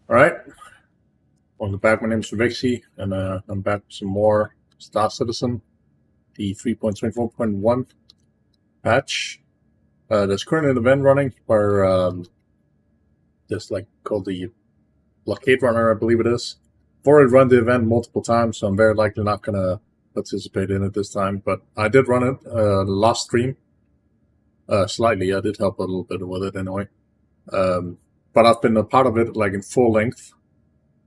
All right, welcome back. My name is Revixy, and I'm back with some more Star Citizen, the 3.24.1 patch. There's currently an event running where there's like called the Blockade Runner, I believe it is. I've already run the event multiple times, so I'm very likely not gonna participate in it this time. But I did run it last stream, slightly. I did help a little bit with it anyway. But I've been a part of it like in full length.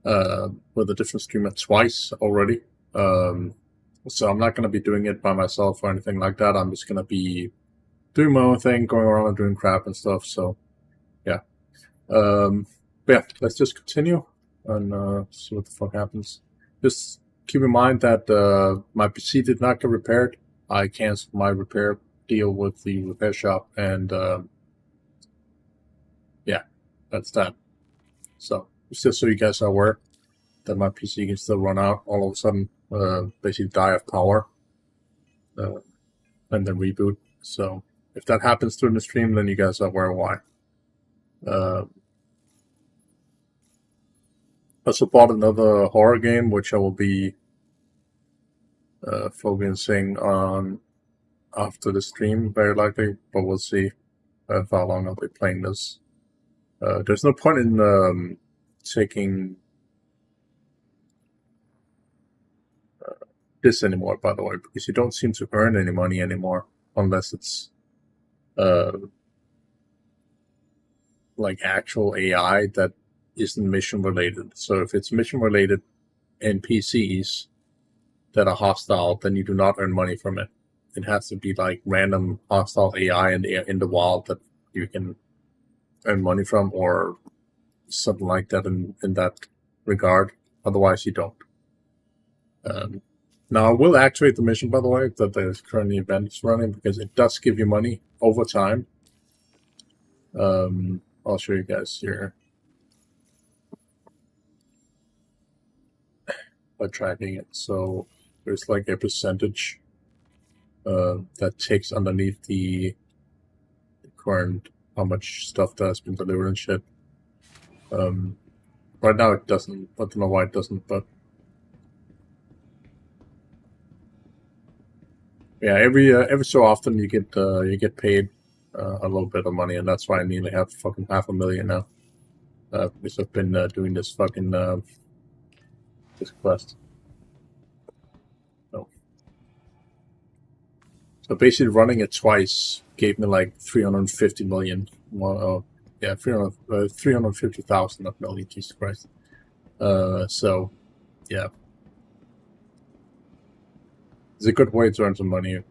With a different streamer twice already. So I'm not going to be doing it by myself or anything like that. I'm just going to be doing my own thing, going around and doing crap and stuff. So, yeah. But yeah, let's just continue and see what the fuck happens. Just keep in mind that my PC did not get repaired. I canceled my repair deal with the repair shop, and yeah, that's that. So, just so you guys are aware that my PC can still run out all of a sudden, basically die of power, and then reboot. So if that happens during the stream, then you guys are aware why. I also bought another horror game, which I will be focusing on after the stream, very likely, but we'll see for how long I'll be playing this. There's no point in taking this anymore, by the way, because you don't seem to earn any money anymore unless it's like actual AI that isn't mission related. So if it's mission related NPCs that are hostile, then you do not earn money from it. It has to be like random hostile AI in the wild that you can earn money from, or something like that in that regard. Otherwise, you don't. Now, I will activate the mission, by the way, that the current event is running, because it does give you money over time. I'll show you guys here by tracking it. So there's like a percentage that takes underneath the current how much stuff that has been delivered and shit. Right now it doesn't. I don't know why it doesn't, but yeah, every so often you get paid a little bit of money, and that's why I nearly have fucking $500,000 now. Because I've been doing this fucking this quest. So basically, running it twice gave me like 350 million. Well, yeah, 350,000, not million. Jesus Christ. So, yeah, it's a good way to earn some money, at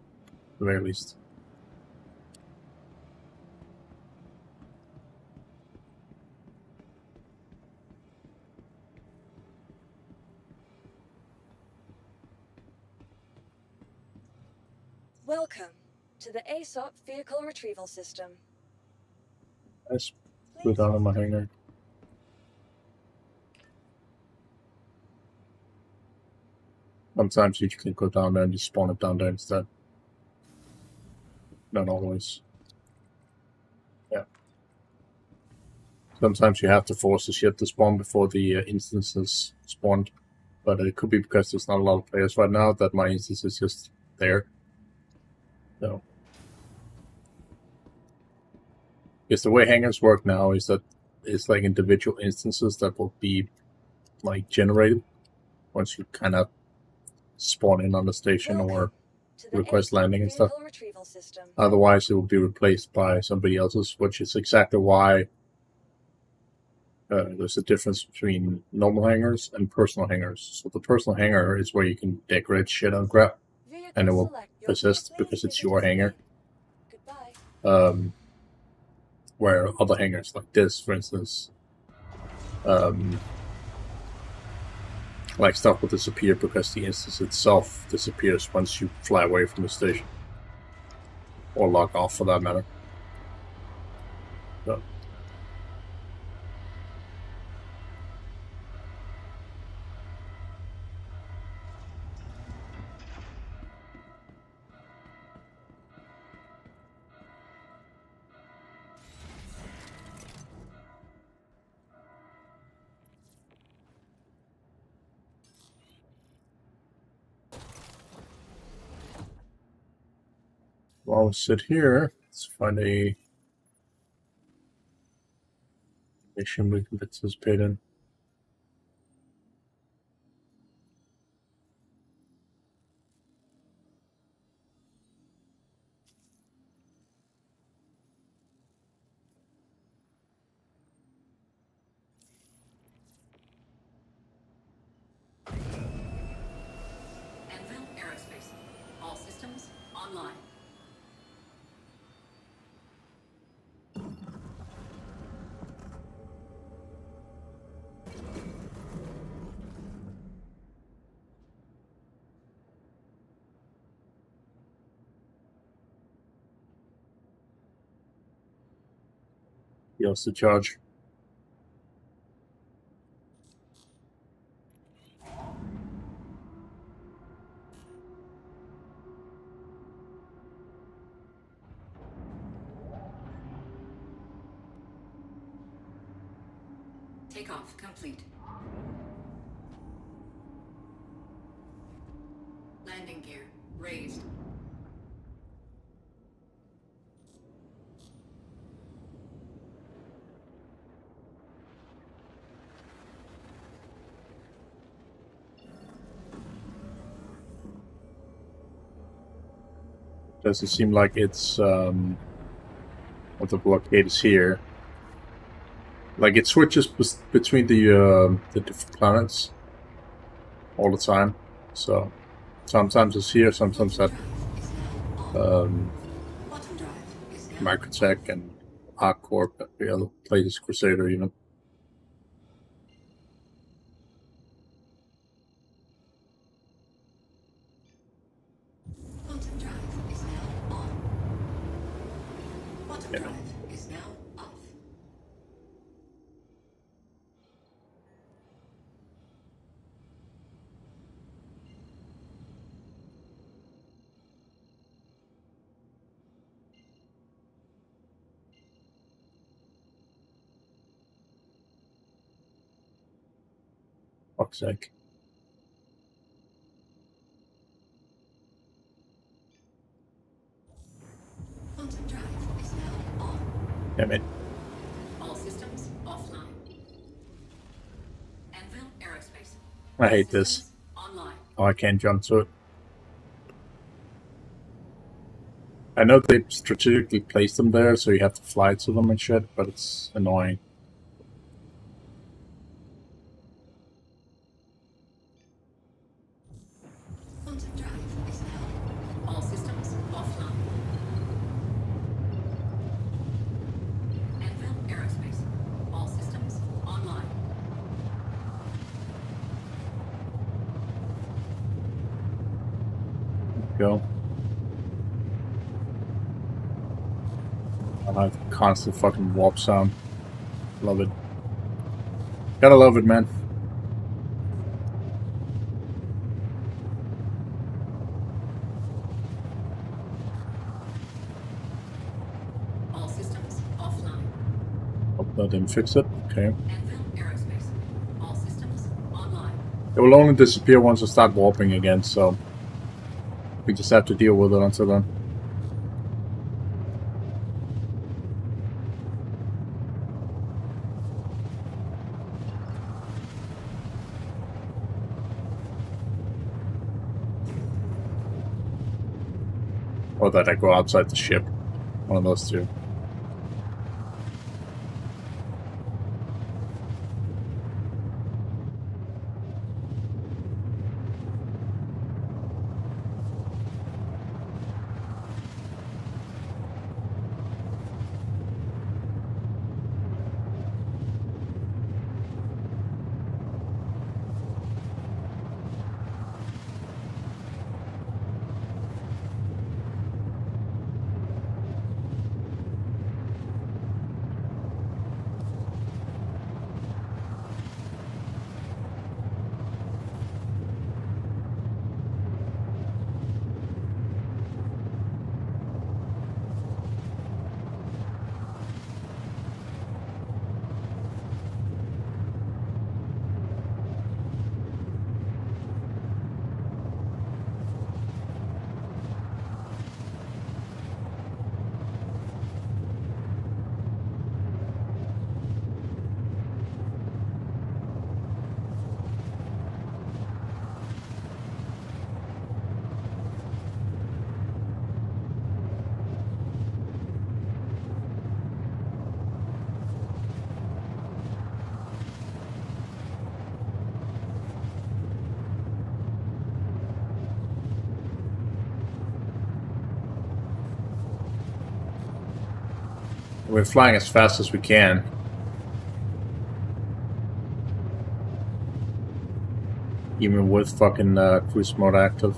the very least. Welcome to the ASOP Vehicle Retrieval System. Let's put down on my hangar. Sometimes you can go down there and just spawn it down there instead. Not always. Yeah. Sometimes you have to force the ship to spawn before the instances spawned. But it could be because there's not a lot of players right now that my instance is just there. So, because the way hangars work now is that it's like individual instances that will be like generated once you kind of spawn in on the station or request landing and stuff. Otherwise, it will be replaced by somebody else's, which is exactly why there's a difference between normal hangars and personal hangars. So the personal hangar is where you can decorate shit on crap, and it will persist because it's your hangar. Where other hangars like this, for instance, like stuff will disappear because the instance itself disappears once you fly away from the station. Or log off, for that matter. So. While we sit here, let's find a mission we can participate in. Aerospace. All systems online. Yields to charge. Takeoff complete. Landing gear raised. Does it seem like it's what the blockade is here? Like it switches between the different planets all the time. So sometimes it's here, sometimes at Microtech and ArcCorp, the other places, Crusader even. Quantum drive is now on. Quantum drive is now off. Fuck's sake. Quantum drive is now on. Damn it. All systems offline. Anvil Aerospace. I hate this. Systems online. Oh, I can't jump to it. I know they strategically placed them there, so you have to fly to them and shit, but it's annoying. Quantum drive is now. All systems offline. Anvil Aerospace. All systems online. Go. I like the constant fucking warp sound. Love it. Gotta love it, man. All systems offline. Hope that didn't fix it. Okay. Anvil Aerospace. All systems online. It will only disappear once I start warping again, so we just have to deal with it until then. Or that I go outside the ship. One of those two. We're flying as fast as we can. Even with fucking cruise mode active.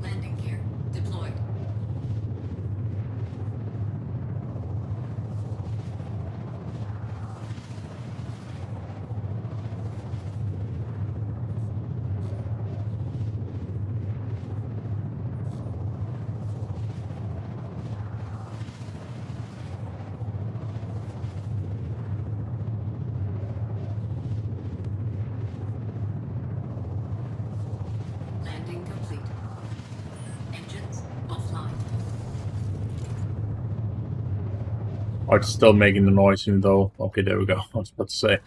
Landing gear deployed. Landing complete. Engines offline. Oh, it's still making the noise even though... Okay, there we go. I was about to say.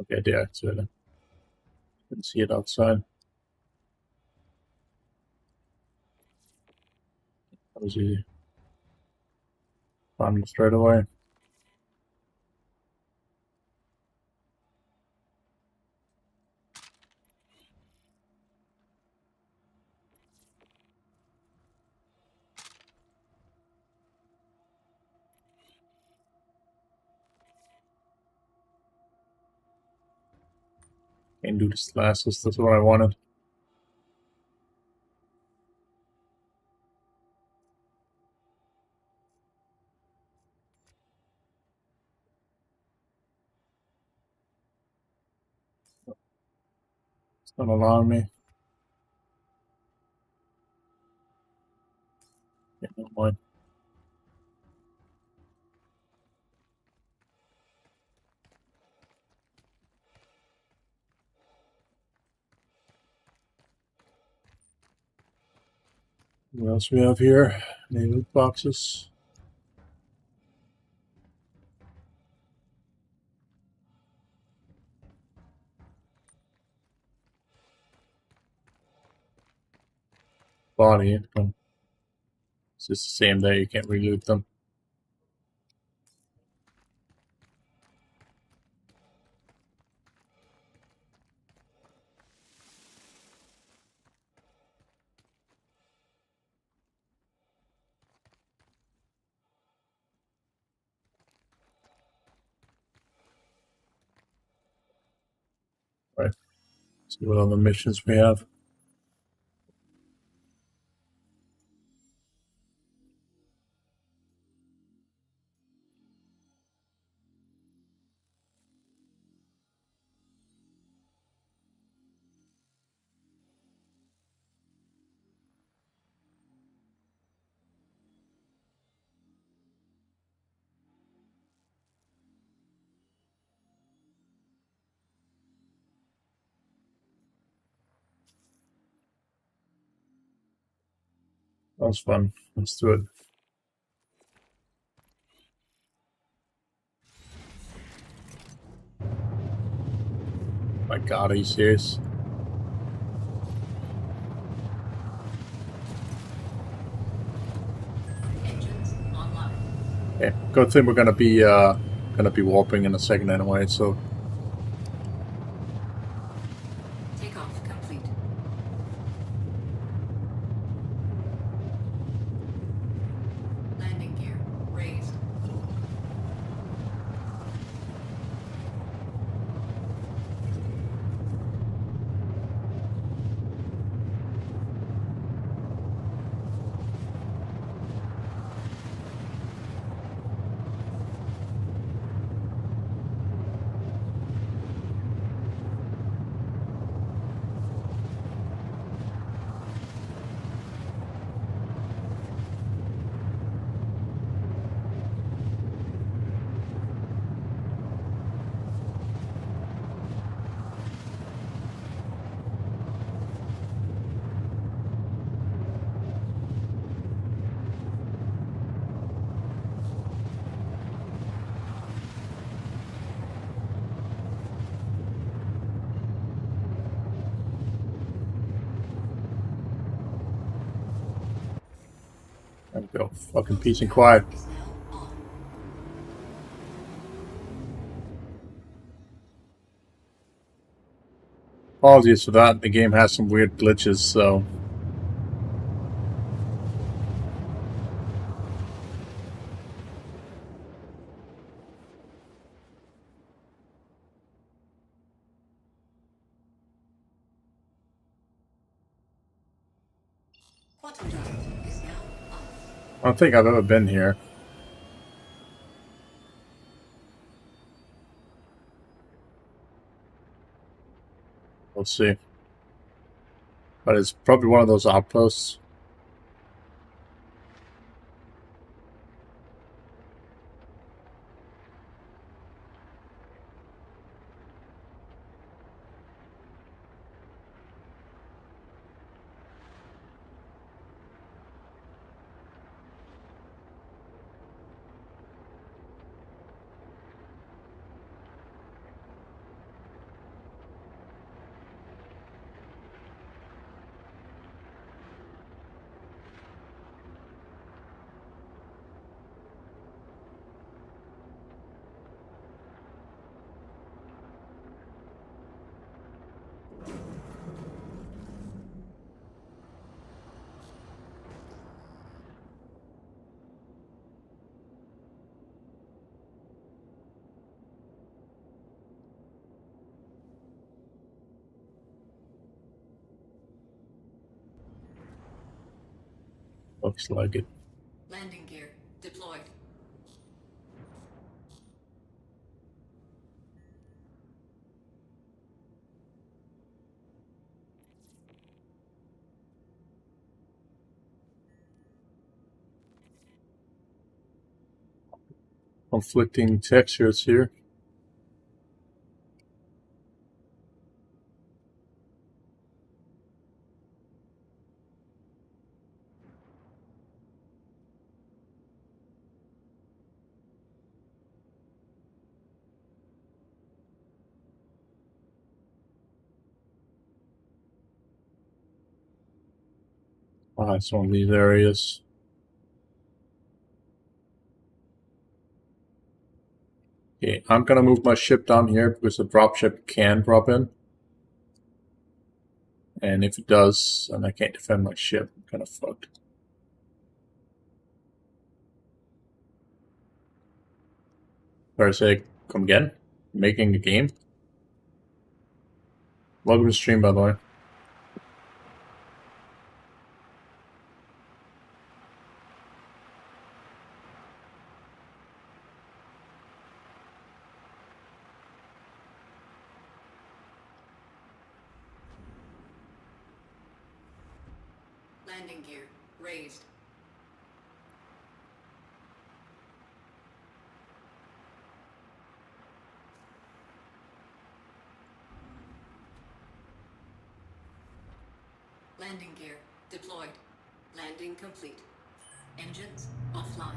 Okay, deactivated. Can see it outside. That was easy. Found it straight away. Can't do this glasses. That's what I wanted. It's not allowing me. Yeah, never mind. What else we have here? Any loot boxes? Body. But it's just the same there. You can't re-loot them. Right. See what other missions we have. That was fun. Let's do it. My God, are you serious? Engines online. Okay, good thing we're gonna be warping in a second anyway. So Takeoff complete. Landing gear raised. there we go. Fucking peace and quiet. Is now on. Apologies for that. The game has some weird glitches, so Quantum drive is now on. I don't think I've ever been here. We'll see. But it's probably one of those outposts. Looks like it. Landing gear deployed. Conflicting textures here. It's one of these areas. Okay, I'm gonna move my ship down here because the dropship can drop in. And if it does, then I can't defend my ship. I'm kind of fucked. Or say, come again? Making a game? Welcome to stream, by the way. Landing gear raised. Landing gear deployed. Landing complete. Engines offline.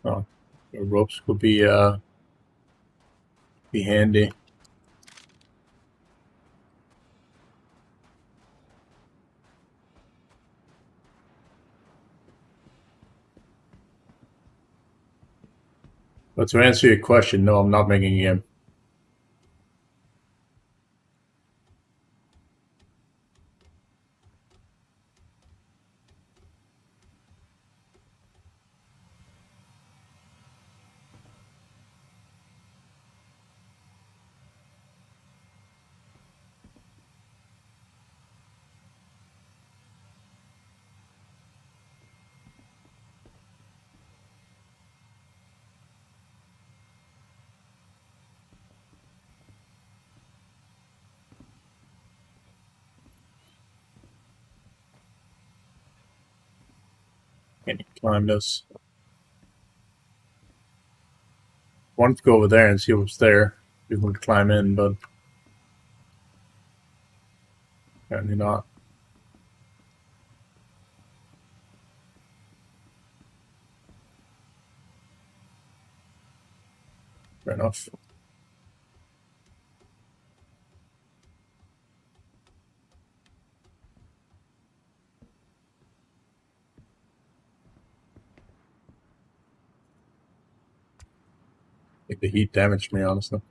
Oh, the ropes could be handy. But to answer your question, no, I'm not making a game. Can you climb this? Wanted to go over there and see what's there. People could climb in, but apparently not. Fair enough. I think the heat damaged me, honestly.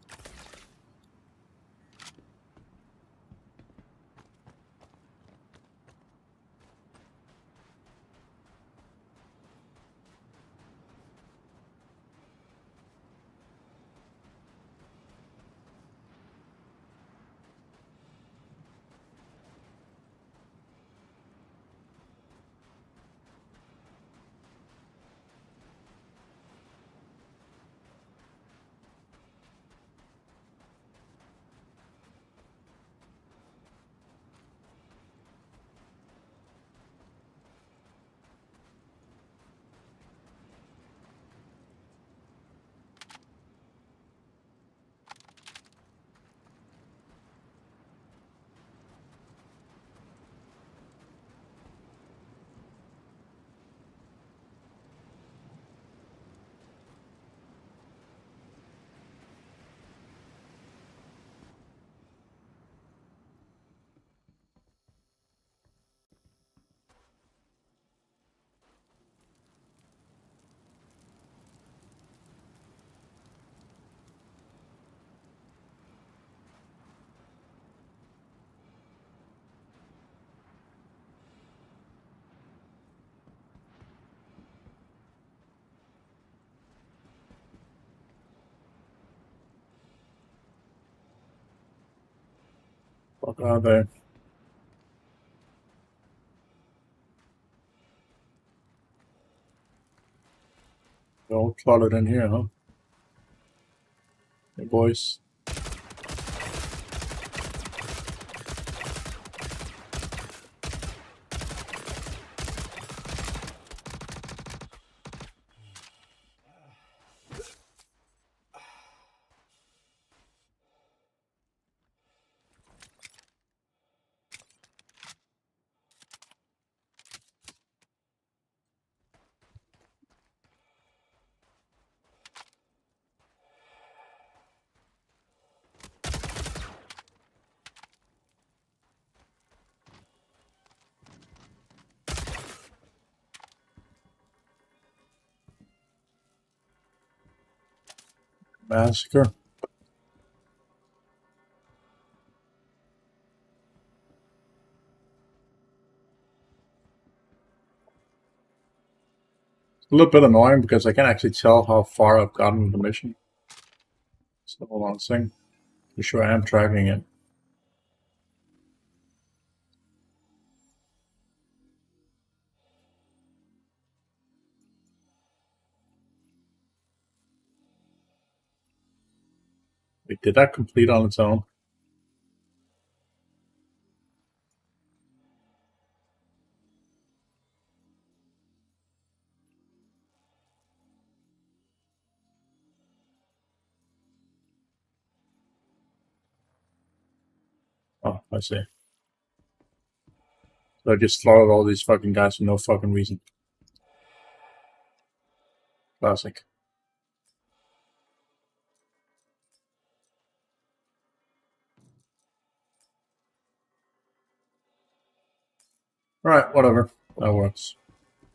Fuck are they? They're all cluttered in here, huh? Hey, boys. Massacre. It's a little bit annoying because I can't actually tell how far I've gotten with the mission. So hold on a second. I'm sure I am tracking it. Wait, did that complete on its own? Oh, I see. So I just slaughtered all these fucking guys for no fucking reason. Classic. Alright, whatever. That works.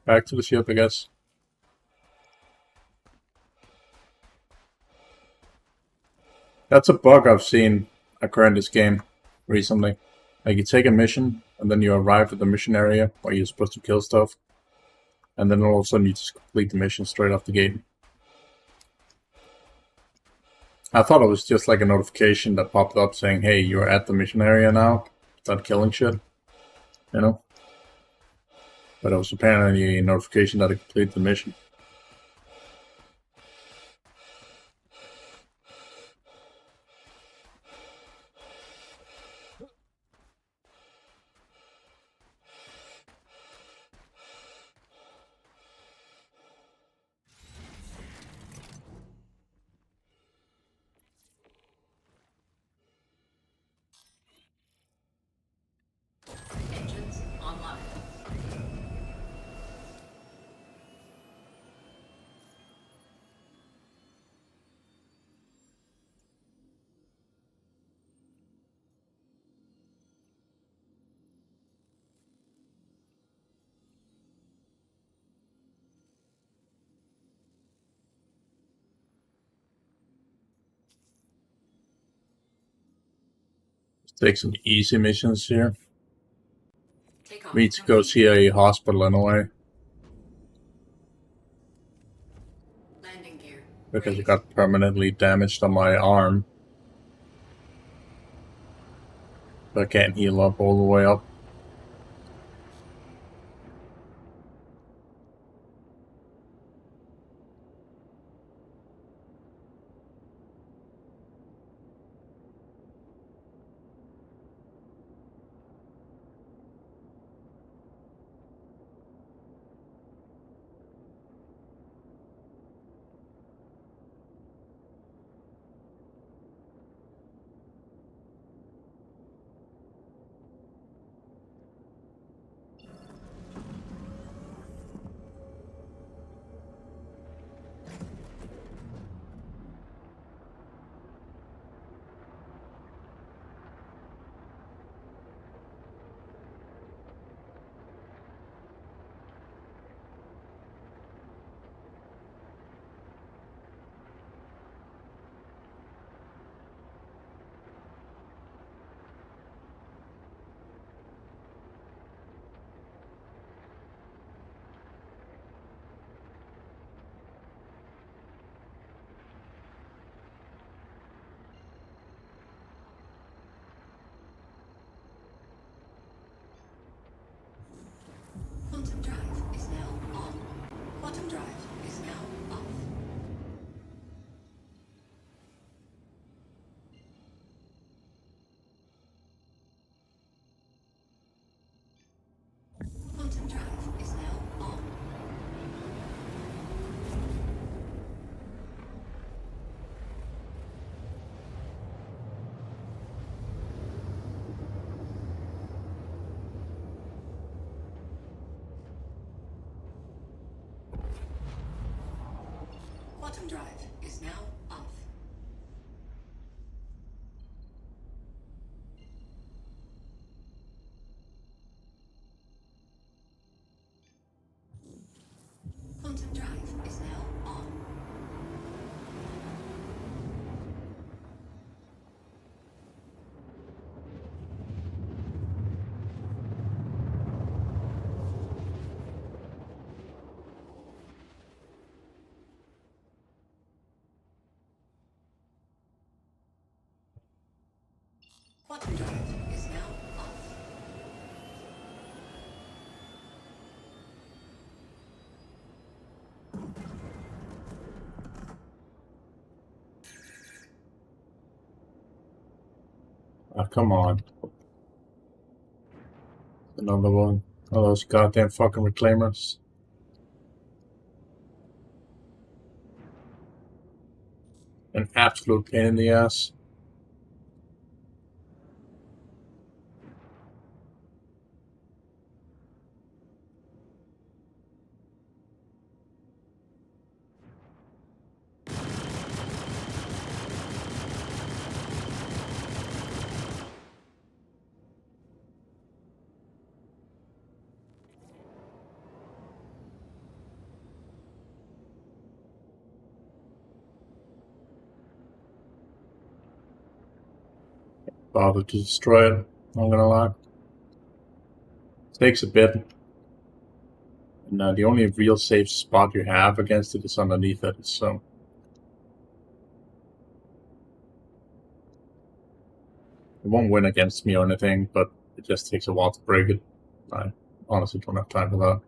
Back to the ship, I guess. That's a bug I've seen occur in this game recently. Like, you take a mission, and then you arrive at the mission area where you're supposed to kill stuff, and then all of a sudden you just complete the mission straight off the gate. I thought it was just like a notification that popped up saying, hey, you're at the mission area now, start killing shit, you know? But it was apparently a notification that I completed the mission. Engines online. Let's take some easy missions here. Takeoff. We need to go see a hospital anyway, Landing gear. because it raised. got permanently damaged on my arm. I can't heal up all the way up. Quantum drive is now on. Quantum drive is now off. Quantum drive is now on. Quantum drive is now off. Quantum drive is now on. Quantum drive is now off. Ah, come on. Another one. All those goddamn fucking reclaimers. An absolute pain in the ass. bother to destroy it, not gonna lie. It takes a bit. And the only real safe spot you have against it is underneath it, so... It won't win against me or anything, but it just takes a while to break it. I honestly don't have time for that.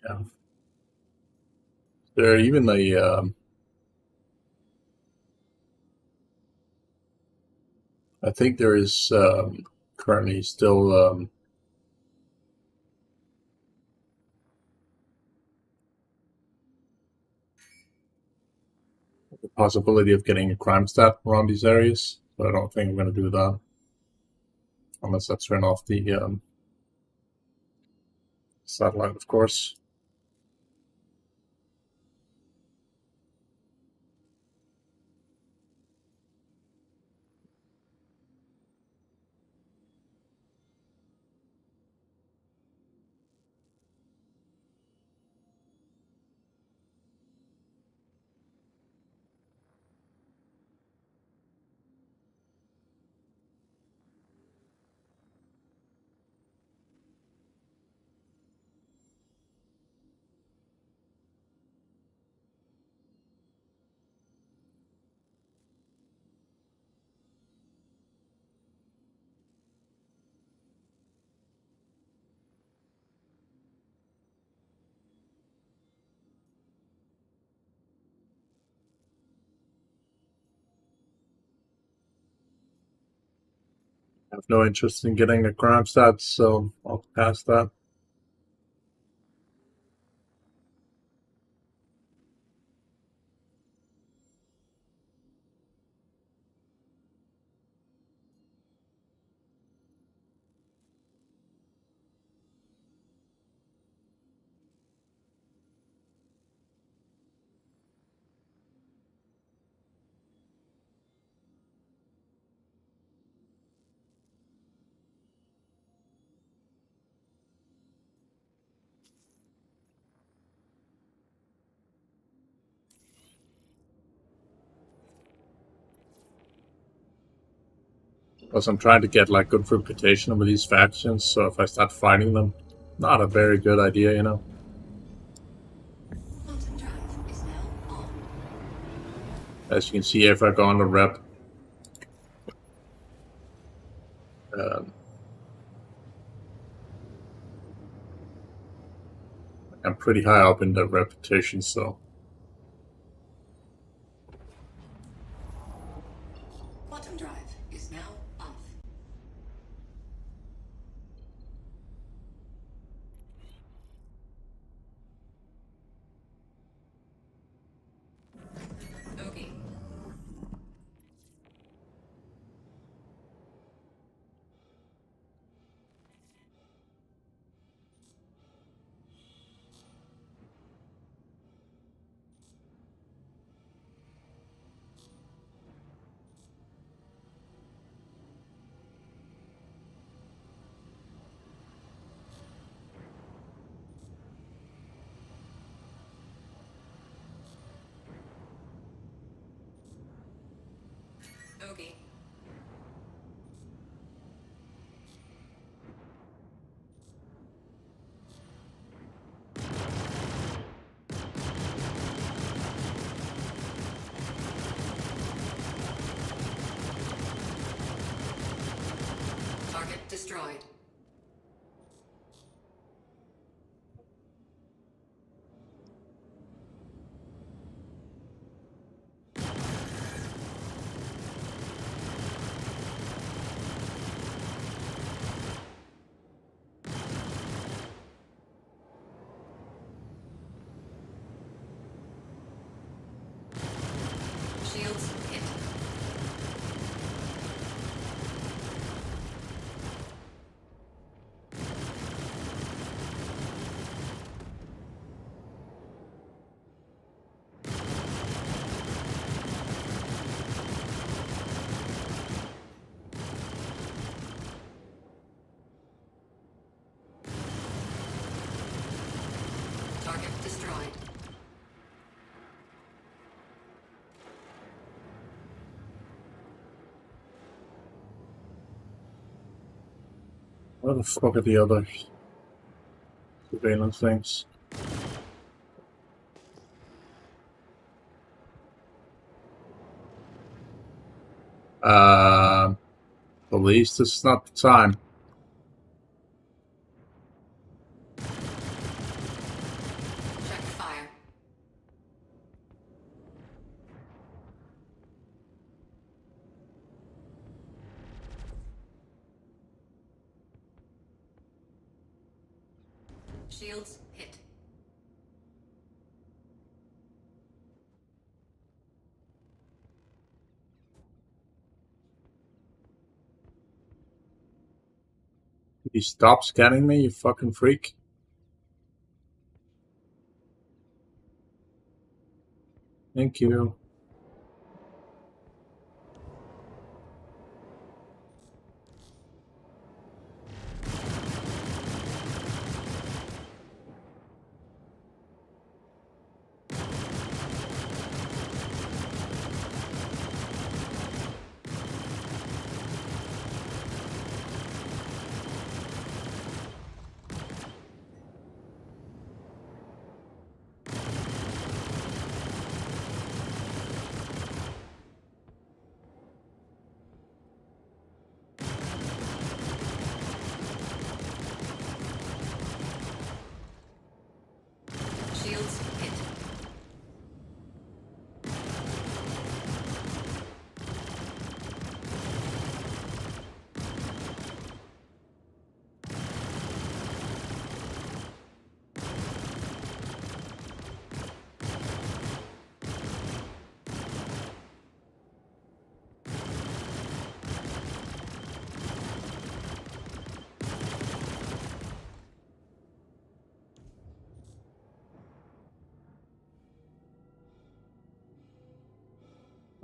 Yeah. There even I think there is currently still the possibility of getting a crime stat around these areas, but I don't think I'm going to do that unless I turn off the satellite, of course. I have no interest in getting a crime stat, so I'll pass that. Plus, I'm trying to get like good reputation with these factions, so if I start fighting them, not a very good idea, you know. Quantum drive is now on. As you can see, if I go on the rep, I'm pretty high up in the reputation, so Quantum drive is now off. Okay. Okay. Target destroyed. Where the fuck are the other surveillance things? Police, this is not the time. Check fire. Shields hit. Could you stop scanning me, you fucking freak? Thank you. Shields hit.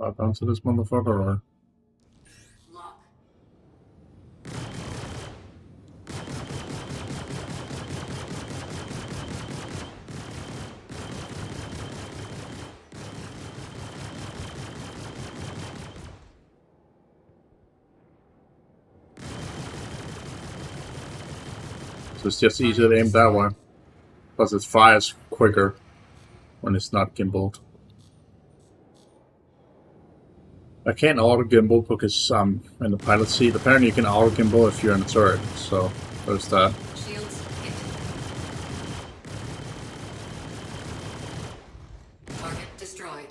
Lock onto this motherfucker or? Lock. So it's just easier to aim that way. Plus it fires quicker when it's not gimbaled. I can't auto gimbal because I'm in the pilot seat. Apparently you can auto gimbal if you're in a turret, so there's that. Shields hit. Target destroyed.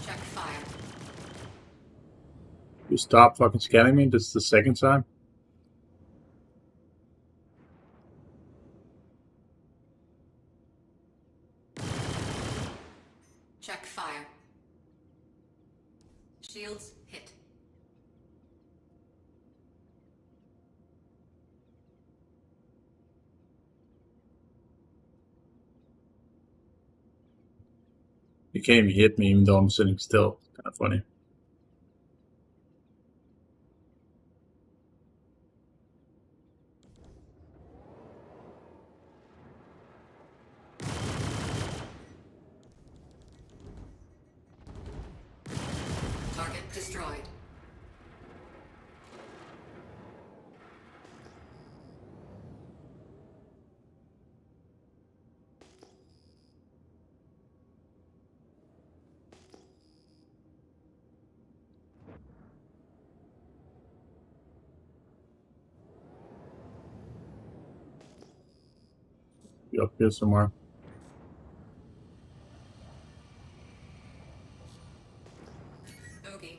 Check fire. You stop fucking scanning me? This is the second time? Check fire. Shields hit. You can't even hit me even though I'm sitting still. Kind of funny. Target destroyed. Be up here somewhere. Bogey.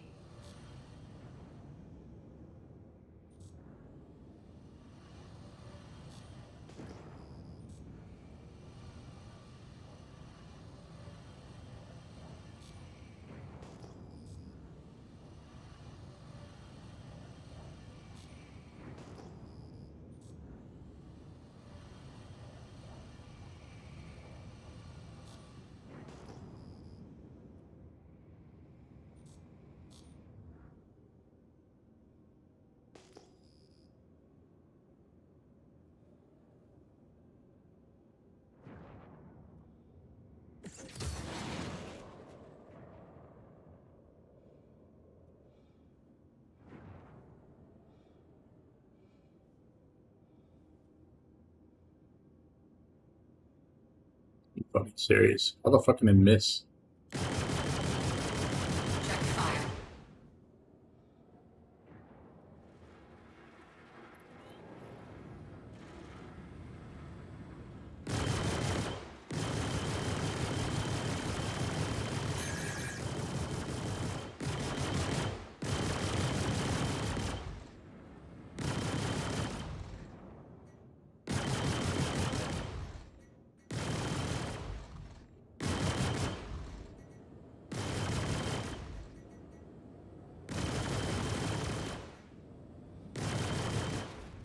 Fucking serious. How the fuck can I miss? Check fire.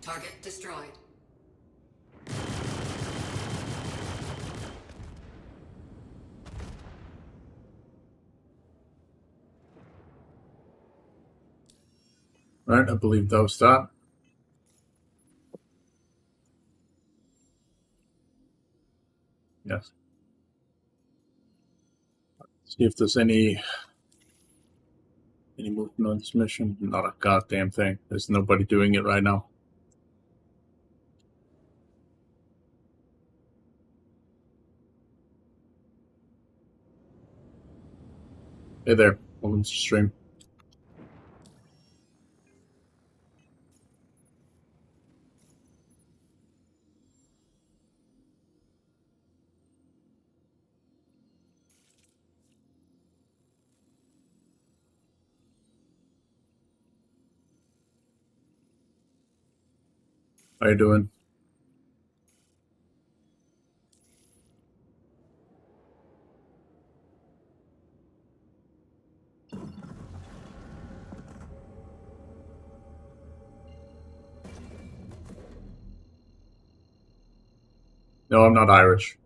Target destroyed. Alright, I believe that was that. Yes. See if there's any movement on this mission. Not a goddamn thing. There's nobody doing it right now. Hey there, welcome to the stream. How you doing? No, I'm not Irish.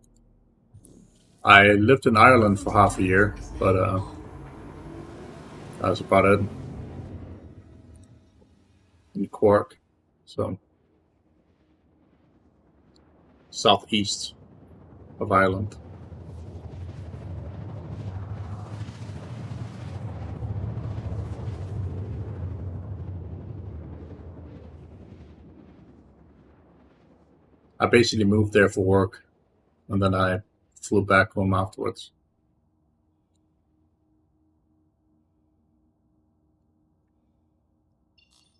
I lived in Ireland for half a year, but that was about it. In Cork, so southeast of Ireland. I basically moved there for work, and then I flew back home afterwards.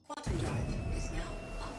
Quantum drive is now off.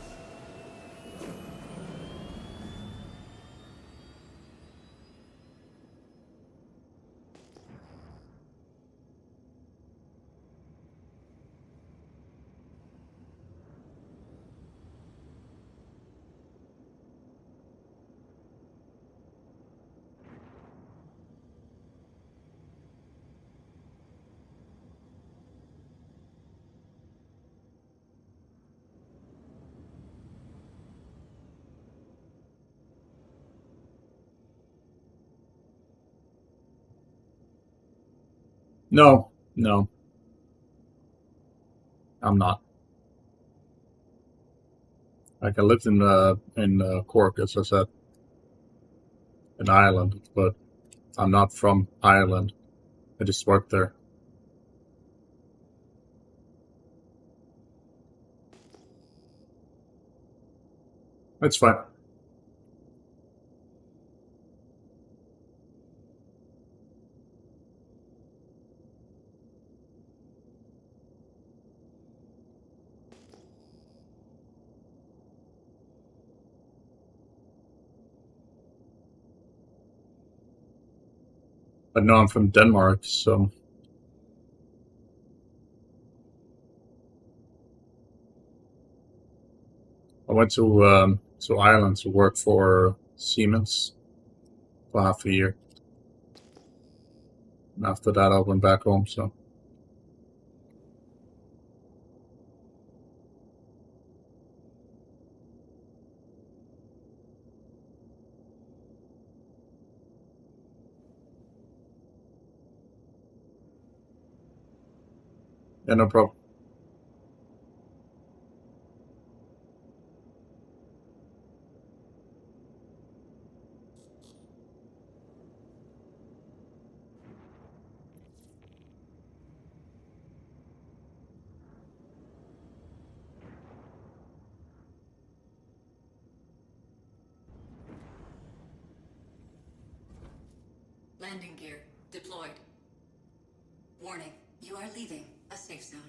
No, I'm not. Like I lived in Cork, as I said, in Ireland, but I'm not from Ireland. I just worked there. It's fine. But no, I'm from Denmark, so I went to Ireland to work for Siemens for half a year. And after that, I went back home, so. Yeah, no problem. landing gear deployed. Warning, you are leaving a safe zone.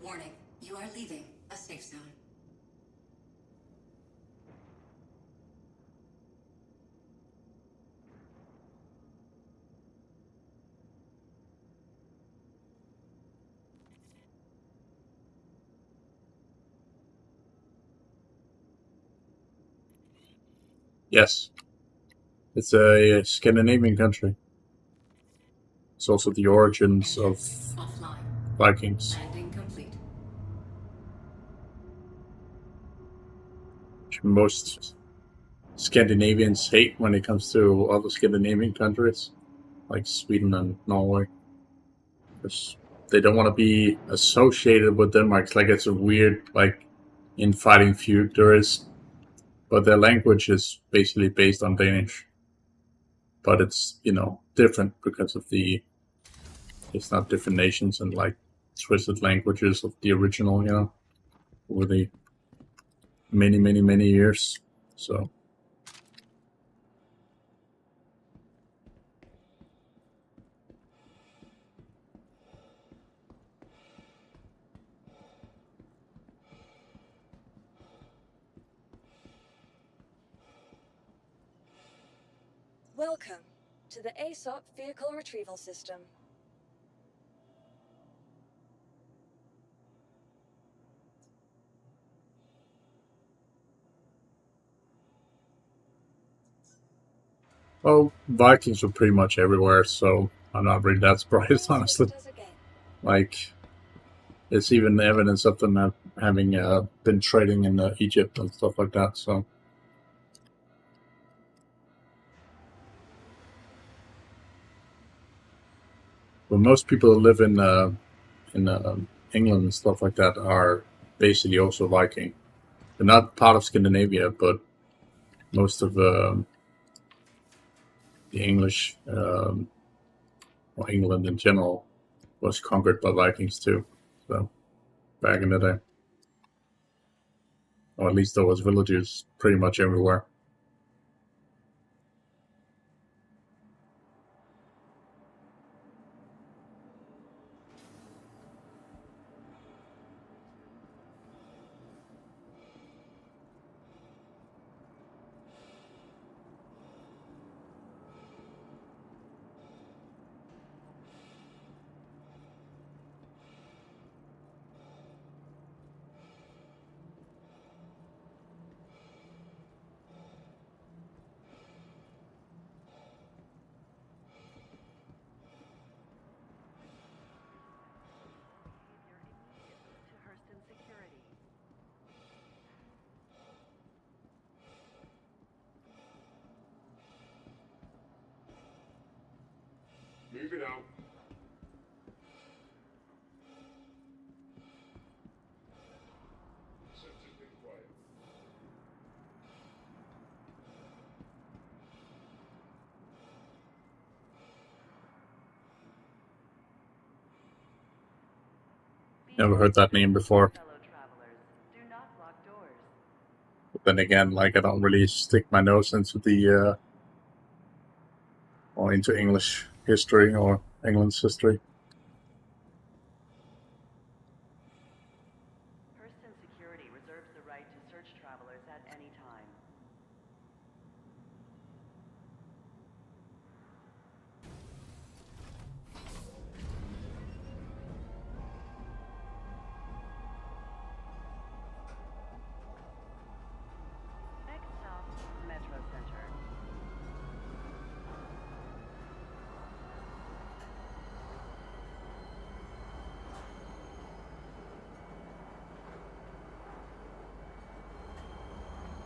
Warning, you are leaving a safe zone. Yes. It's a Scandinavian country. It's also the origins of Offline. Vikings, Landing complete. which most Scandinavians hate when it comes to other Scandinavian countries, like Sweden and Norway. Because they don't want to be associated with Denmark. It's like it's a weird, like, infighting feud there is. But their language is basically based on Danish. But it's, different because of it's not different nations and, like, twisted languages of the original, over the many, many, many years. So. Welcome to the ASOP Vehicle Retrieval System. Well, Vikings were pretty much everywhere, so I'm not really that surprised, honestly. Like, it's even evidence of them having been trading in Egypt and stuff like that, so. But most people who live in England and stuff like that are basically also Viking. They're not part of Scandinavia, but most of the English, or England in general, was conquered by Vikings too. So, back in the day. Or at least there was villages pretty much everywhere. Move it out. Sector's been quiet. Never heard that name before. But then again, like, I don't really stick my nose into or into English history or England's history. Person security reserves the right to search travelers at any time. Next stop, Metro Center.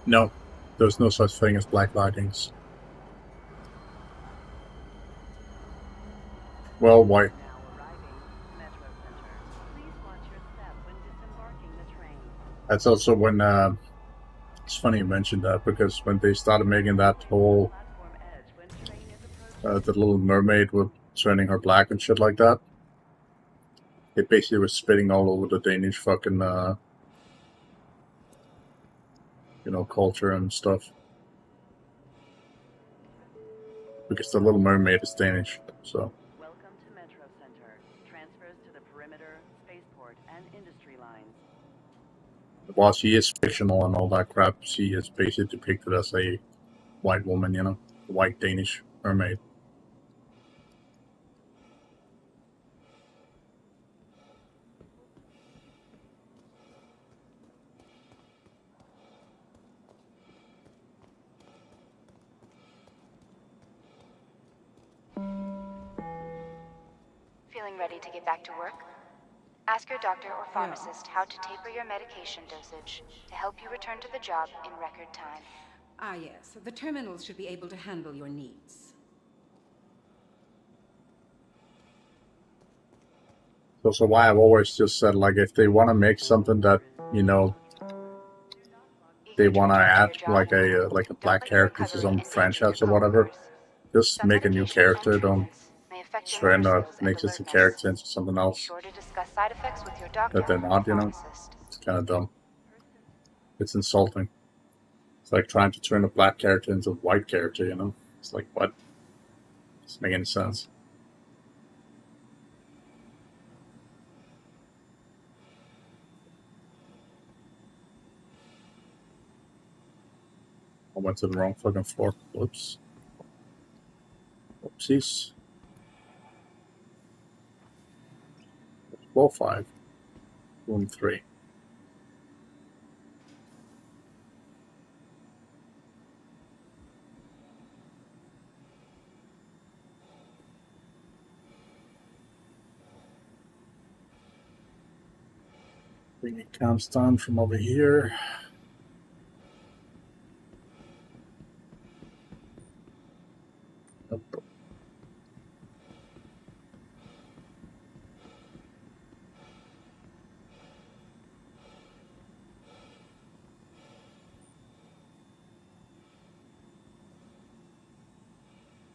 No, there's no such thing as Black Vikings. Well, why? Now arriving, Metro Center. Please watch your step when disembarking the train. That's also when, it's funny you mentioned that, because when they started making that whole, Platform edge when train is approaching. the little mermaid with turning her black and shit like that, it basically was spitting all over the Danish fucking, culture and stuff. Because the Little Mermaid is Danish, so. Welcome to Metro Center. Transfers to the perimeter, spaceport, and industry lines. While she is fictional and all that crap, she is basically depicted as a white woman, a white Danish mermaid. Feeling ready to get back to work? Ask your doctor or pharmacist how to taper your medication dosage to help you return to the job in record time. Ah, yes. The terminals should be able to handle your needs. So why I've always just said, like, if they want to make something that, they want to add like a black character to some franchise or whatever, just make a new character. Don't try to make just a character into something else that they're not. It's kind of dumb. It's insulting. It's like trying to turn a black character into a white character. It's like, what? Doesn't make any sense. I went to the wrong fucking floor. Whoops. Oopsies. Floor 5. Room 3. Bring it counts down from over here. Nope.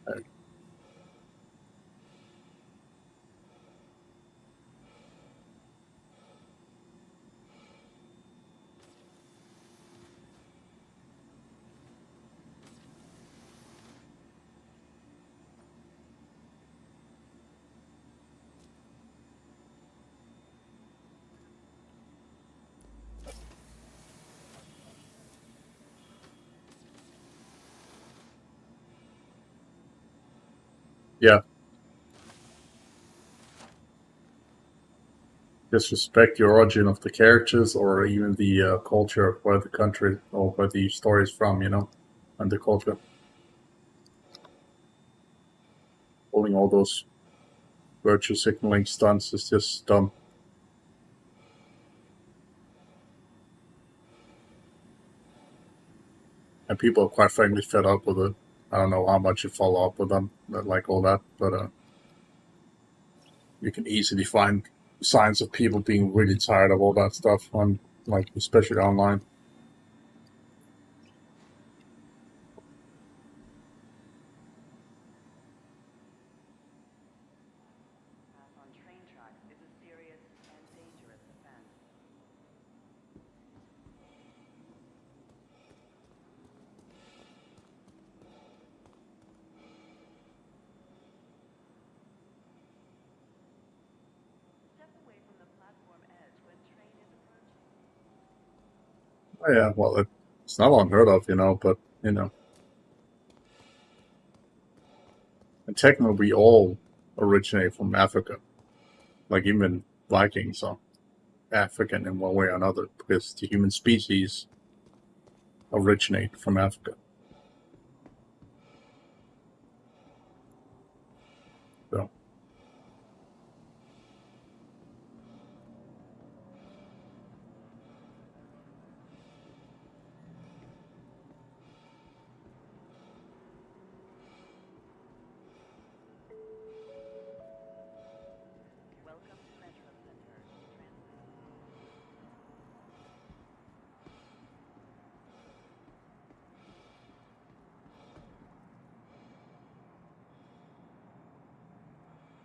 There. Yeah. Disrespect the origin of the characters or even the culture of where the country or where the story is from, and the culture. Pulling all those virtue signaling stunts is just dumb. And people are quite frankly fed up with it. I don't know how much you follow up with them, like all that, but you can easily find signs of people being really tired of all that stuff on, like, especially online. On train tracks is a serious and dangerous offense. Step away from the platform edge when train is approaching. Oh, yeah, well, it's not unheard of, but, And technically, we all originate from Africa. Like, even Vikings are African in one way or another, because the human species originate from Africa. So. Welcome to Metro Center.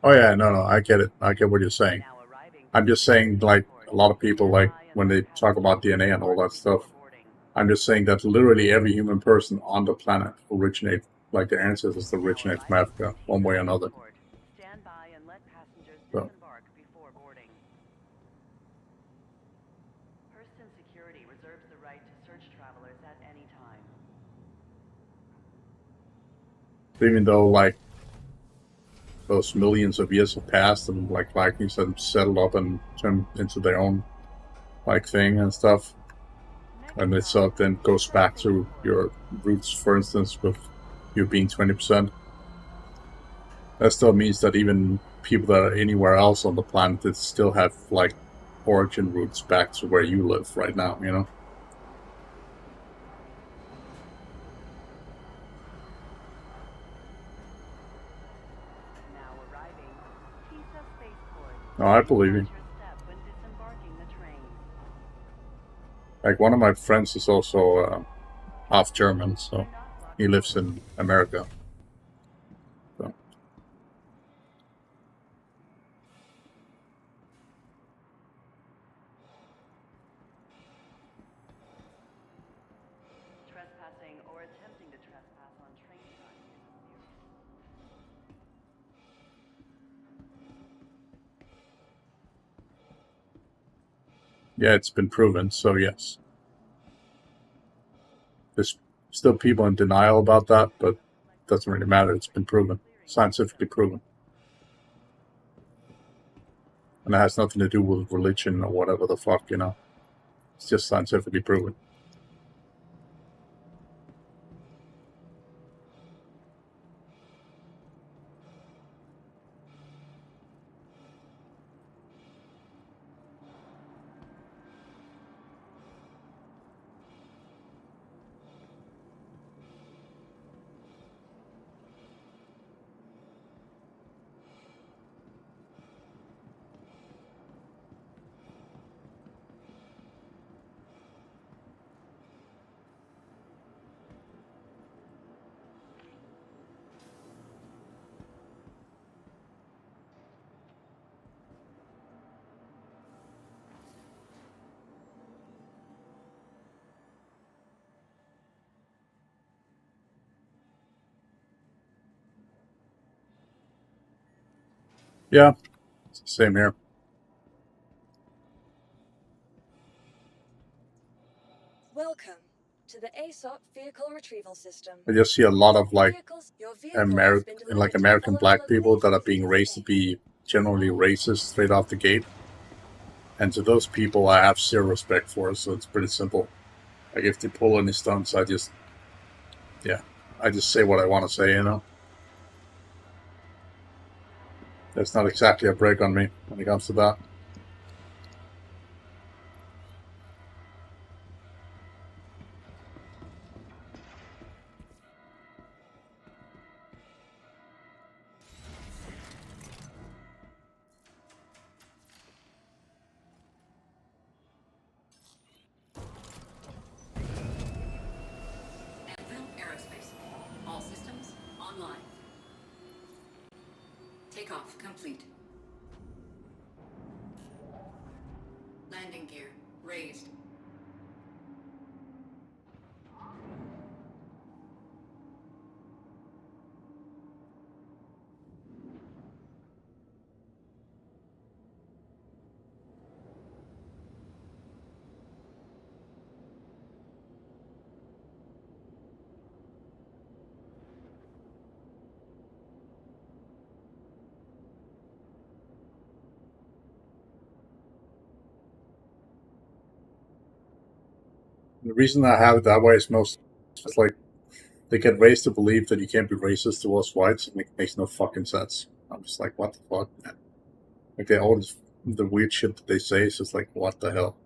Oh yeah, no, I get it. I get what you're saying. Now arriving. I'm just saying, like, a lot of people, like, when they talk about DNA and all that stuff, I'm just saying that literally every human person on the planet originate, like their ancestors originate from Africa, one way or another. Stand by and let passengers So, disembark before boarding. Hurston Security reserves the right to search travelers at any time. even though like those millions of years have passed and like Vikings have settled up and turned into their own like thing and stuff, and it sort of then goes back to your roots, for instance, with you being 20%. That still means that even people that are anywhere else on the planet that still have like origin roots back to where you live right now, you know? Now arriving, Tisa Spaceport. No, I believe you. Watch your step when disembarking the train. Like one of my friends is also half German, so he lives in America. So. Trespassing or attempting to trespass on train tracks is a serious. Yeah, it's been proven, so yes. There's still people in denial about that, but it doesn't really matter. It's been proven, scientifically proven. And it has nothing to do with religion or whatever the fuck, you know. It's just scientifically proven. Yeah, it's the same here. Welcome to the ASOP Vehicle Retrieval System. I just see a lot of like Your vehicle has been delivered to American the black following people that are being locations raised to today. be generally racist straight off the gate. And to those people, I have zero respect for, so it's pretty simple. Like if they pull any stunts, I just say what I want to say, you know. That's not exactly a break on me when it comes to that. Advil Aerospace. All systems online. Takeoff complete. Landing gear raised. The reason I have it that way is most it's like they get raised to believe that you can't be racist towards whites, and it makes no fucking sense. I'm just like, what the fuck, man? Like all this, the weird shit that they say is just like, what the hell?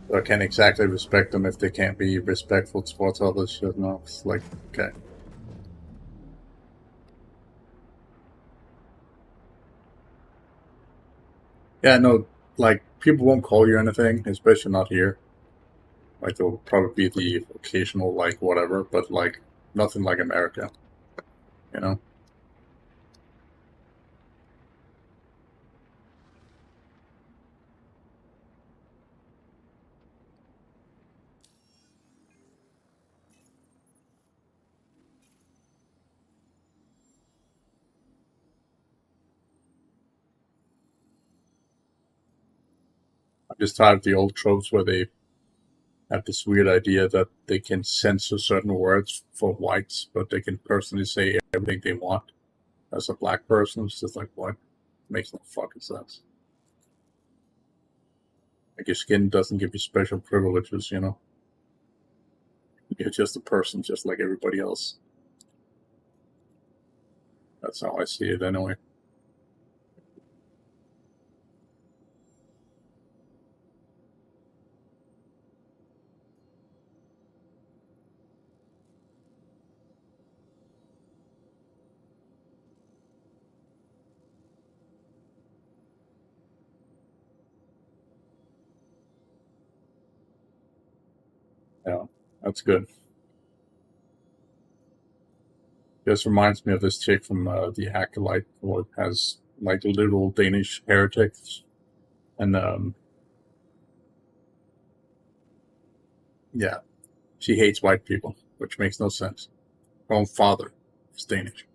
So I can't exactly respect them if they can't be respectful towards others. Shit, no, it's like, okay. Yeah, no, like people won't call you anything, especially not here. Like there will probably be the occasional like whatever, but like nothing like America, you know. I'm just tired of the old tropes where they have this weird idea that they can censor certain words for whites, but they can personally say everything they want as a black person. It's just like, what? Makes no fucking sense. Like, your skin doesn't give you special privileges, you know? You're just a person, just like everybody else. That's how I see it anyway. Yeah, that's good. This reminds me of this chick from The Acolyte, who has like literal Danish heretics. And yeah, she hates white people, which makes no sense. Her own father is Danish.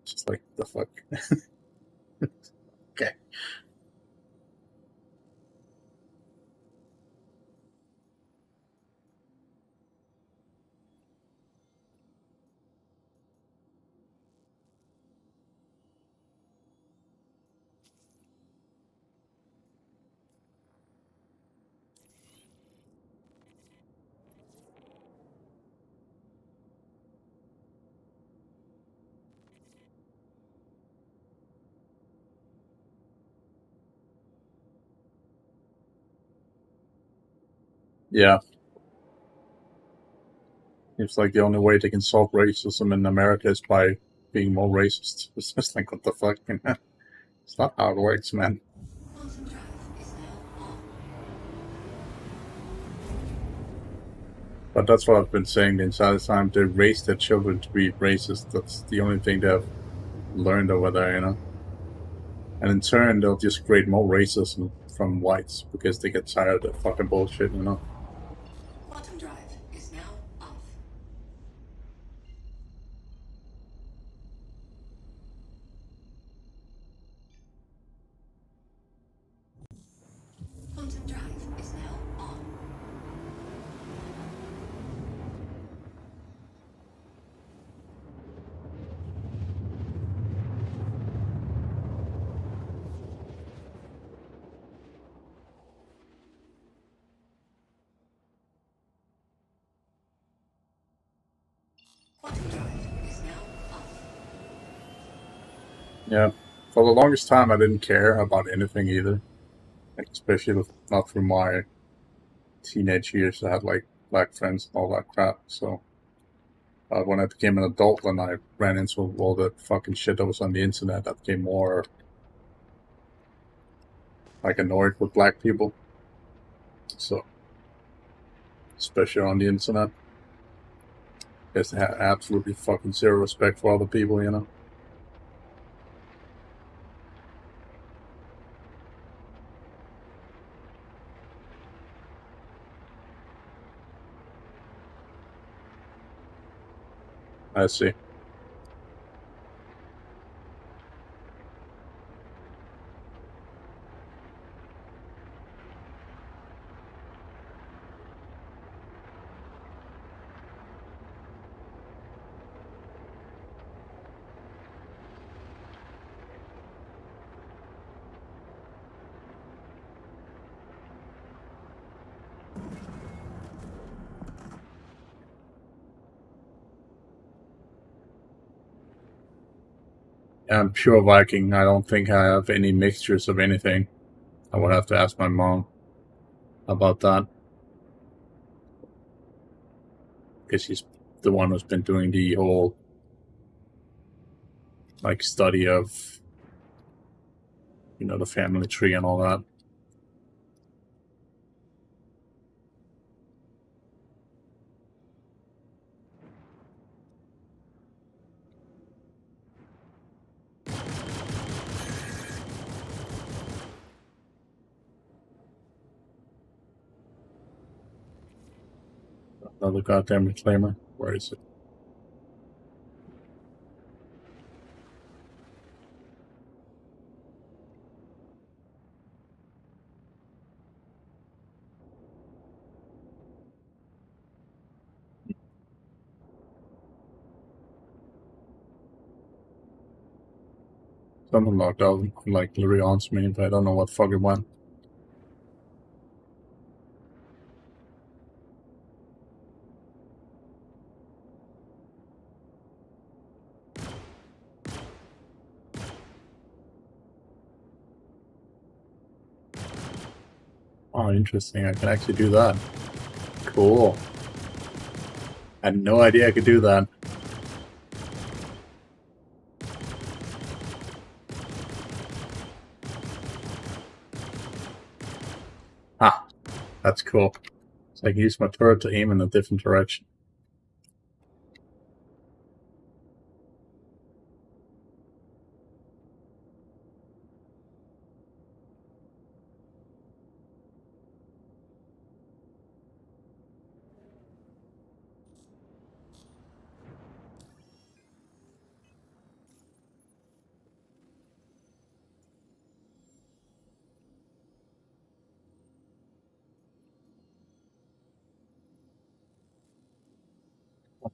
It's just like, the fuck? Okay. Yeah. It's like the only way they can solve racism in America is by being more racist. It's just like, what the fuck? It's not how it works, man. Quantum drive is now on. But that's what I've been saying the entire time. They raise their children to be racist. That's the only thing they've learned over there, you know? And in turn, they'll just create more racism from whites because they get tired of fucking bullshit, you know? Quantum drive is now off. Quantum drive is now on. Quantum drive is now off. Yeah. For the longest time, I didn't care about anything either. Like, especially not through my teenage years. I had, like, black friends and all that crap, so... when I became an adult and I ran into all the fucking shit that was on the internet, I became more, like, annoyed with black people. So, especially on the internet. Because they have absolutely fucking zero respect for other people, you know? I see. I'm pure Viking. I don't think I have any mixtures of anything. I would have to ask my mom about that. Because she's the one who's been doing the whole, like, study of, you know, the family tree and all that. Another goddamn reclaimer. Where is it? something locked out, like literally on me, but I don't know what the fuck it went. Oh, interesting. I can actually do that. Cool. I had no idea I could do that. Ah, that's cool. So I can use my turret to aim in a different direction.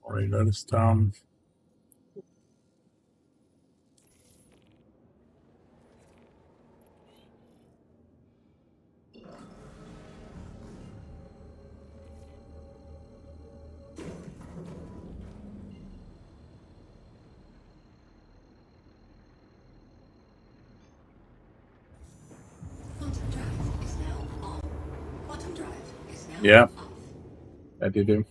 Already noticed down. Quantum drive is now on. Quantum drive is now Yeah, off. I do.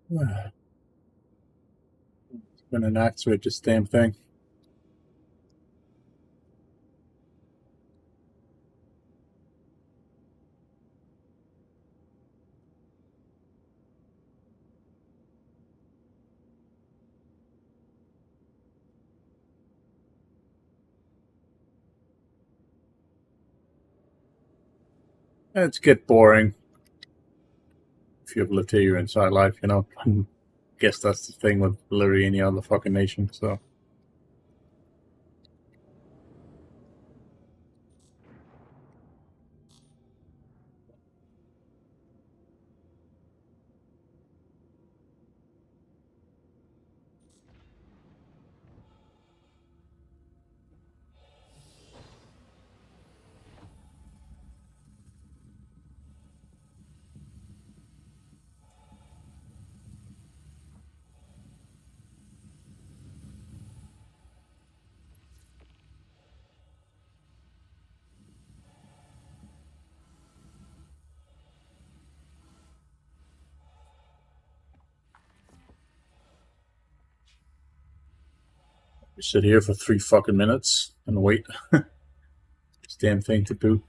It's been an activate this damn thing. It's get boring if you have Latia inside life, you know. I guess that's the thing with literally any other fucking nation, so. We sit here for 3 fucking minutes and wait. This damn thing to boot.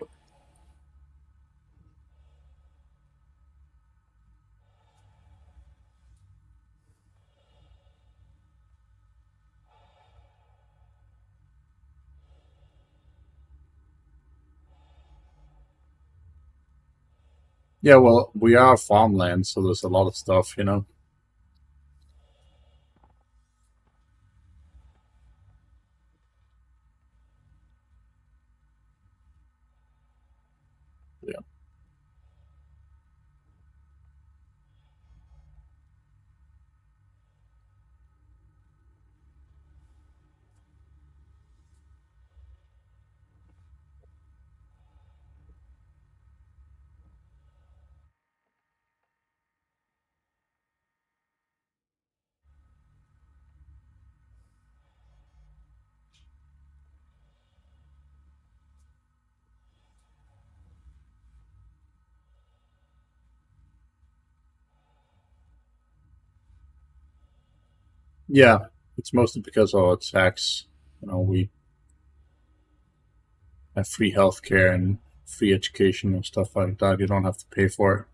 Yeah, well, we are farmland, so there's a lot of stuff, you know. Yeah. Yeah, it's mostly because of our tax. We have free healthcare and free education and stuff like that. You don't have to pay for it.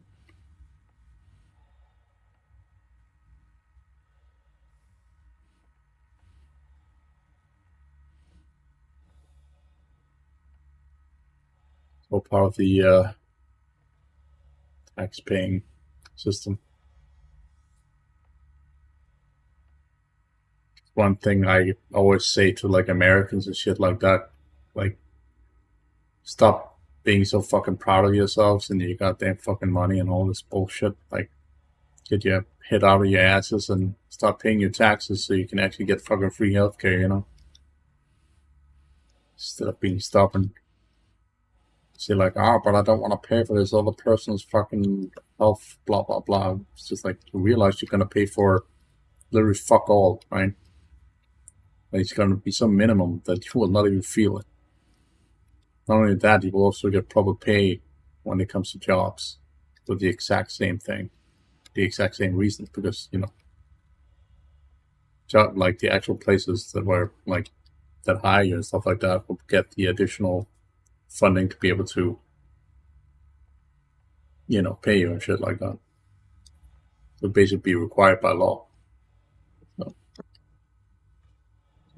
It's all part of the tax-paying system. One thing I always say to like Americans and shit like that, like, stop being so fucking proud of yourselves and your goddamn fucking money and all this bullshit. Like, get your head out of your asses and start paying your taxes so you can actually get fucking free healthcare, Instead of being stubborn. Say like, but I don't want to pay for this other person's fucking health, blah, blah, blah. It's just like, you realize you're going to pay for literally fuck all, right? Like, it's going to be some minimum that you will not even feel it. Not only that, you will also get proper pay when it comes to jobs for the exact same thing, the exact same reasons, because, like the actual places that were like that hire you and stuff like that will get the additional funding to be able to, pay you and shit like that. So basically be required by law. So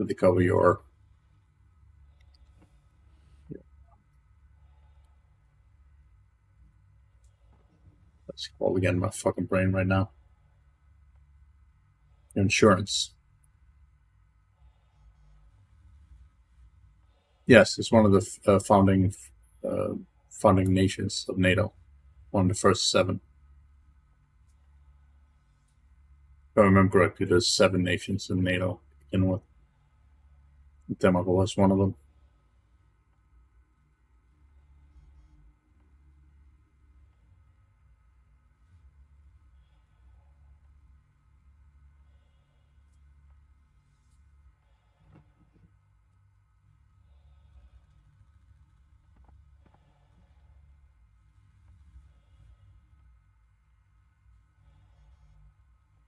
they cover your Let's call again my fucking brain right now. Insurance. Yes, it's one of the founding nations of NATO. One of the first 7. If I remember correctly, there's 7 nations in NATO to begin with. Denmark was one of them.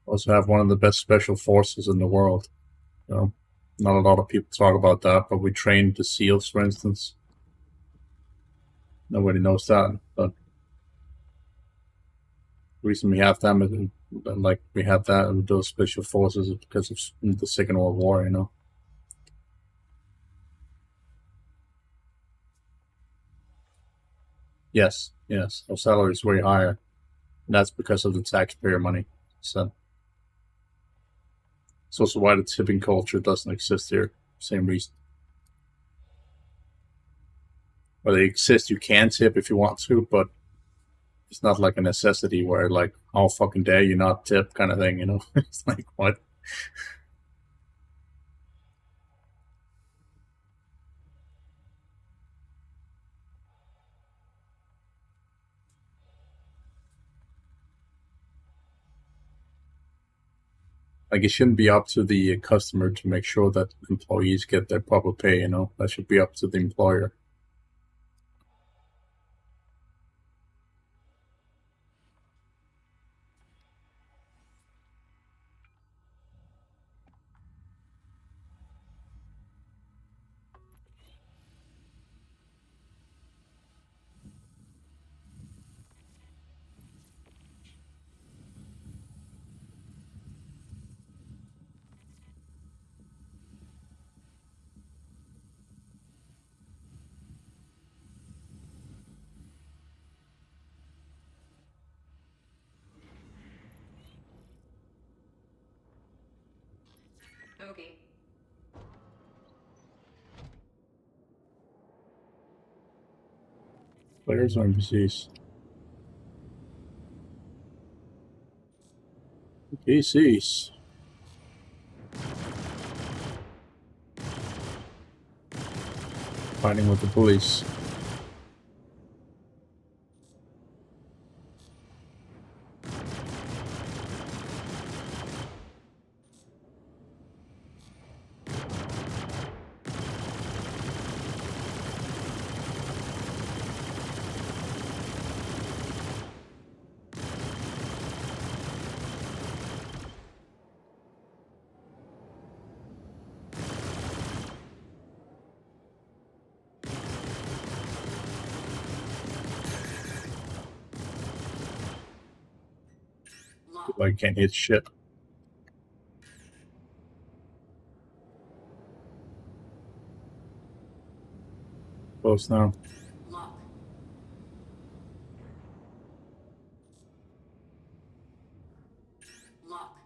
Also have one of the best special forces in the world. Not a lot of people talk about that, but we trained the SEALs, for instance. Nobody knows that, but the reason we have them, like we have that those special forces, is because of the Second World War. Yes, our salary is way higher. And that's because of the taxpayer money. So it's also why the tipping culture doesn't exist here. Same reason. Well, they exist. You can tip if you want to, but it's not like a necessity where like, how fucking dare you not tip kind of thing, It's like, what? Like, it shouldn't be up to the customer to make sure that employees get their proper pay, That should be up to the employer. Okay. Players or NPCs? PCs. Fighting with the police. like can't hit shit. Close now. Lock. Lock.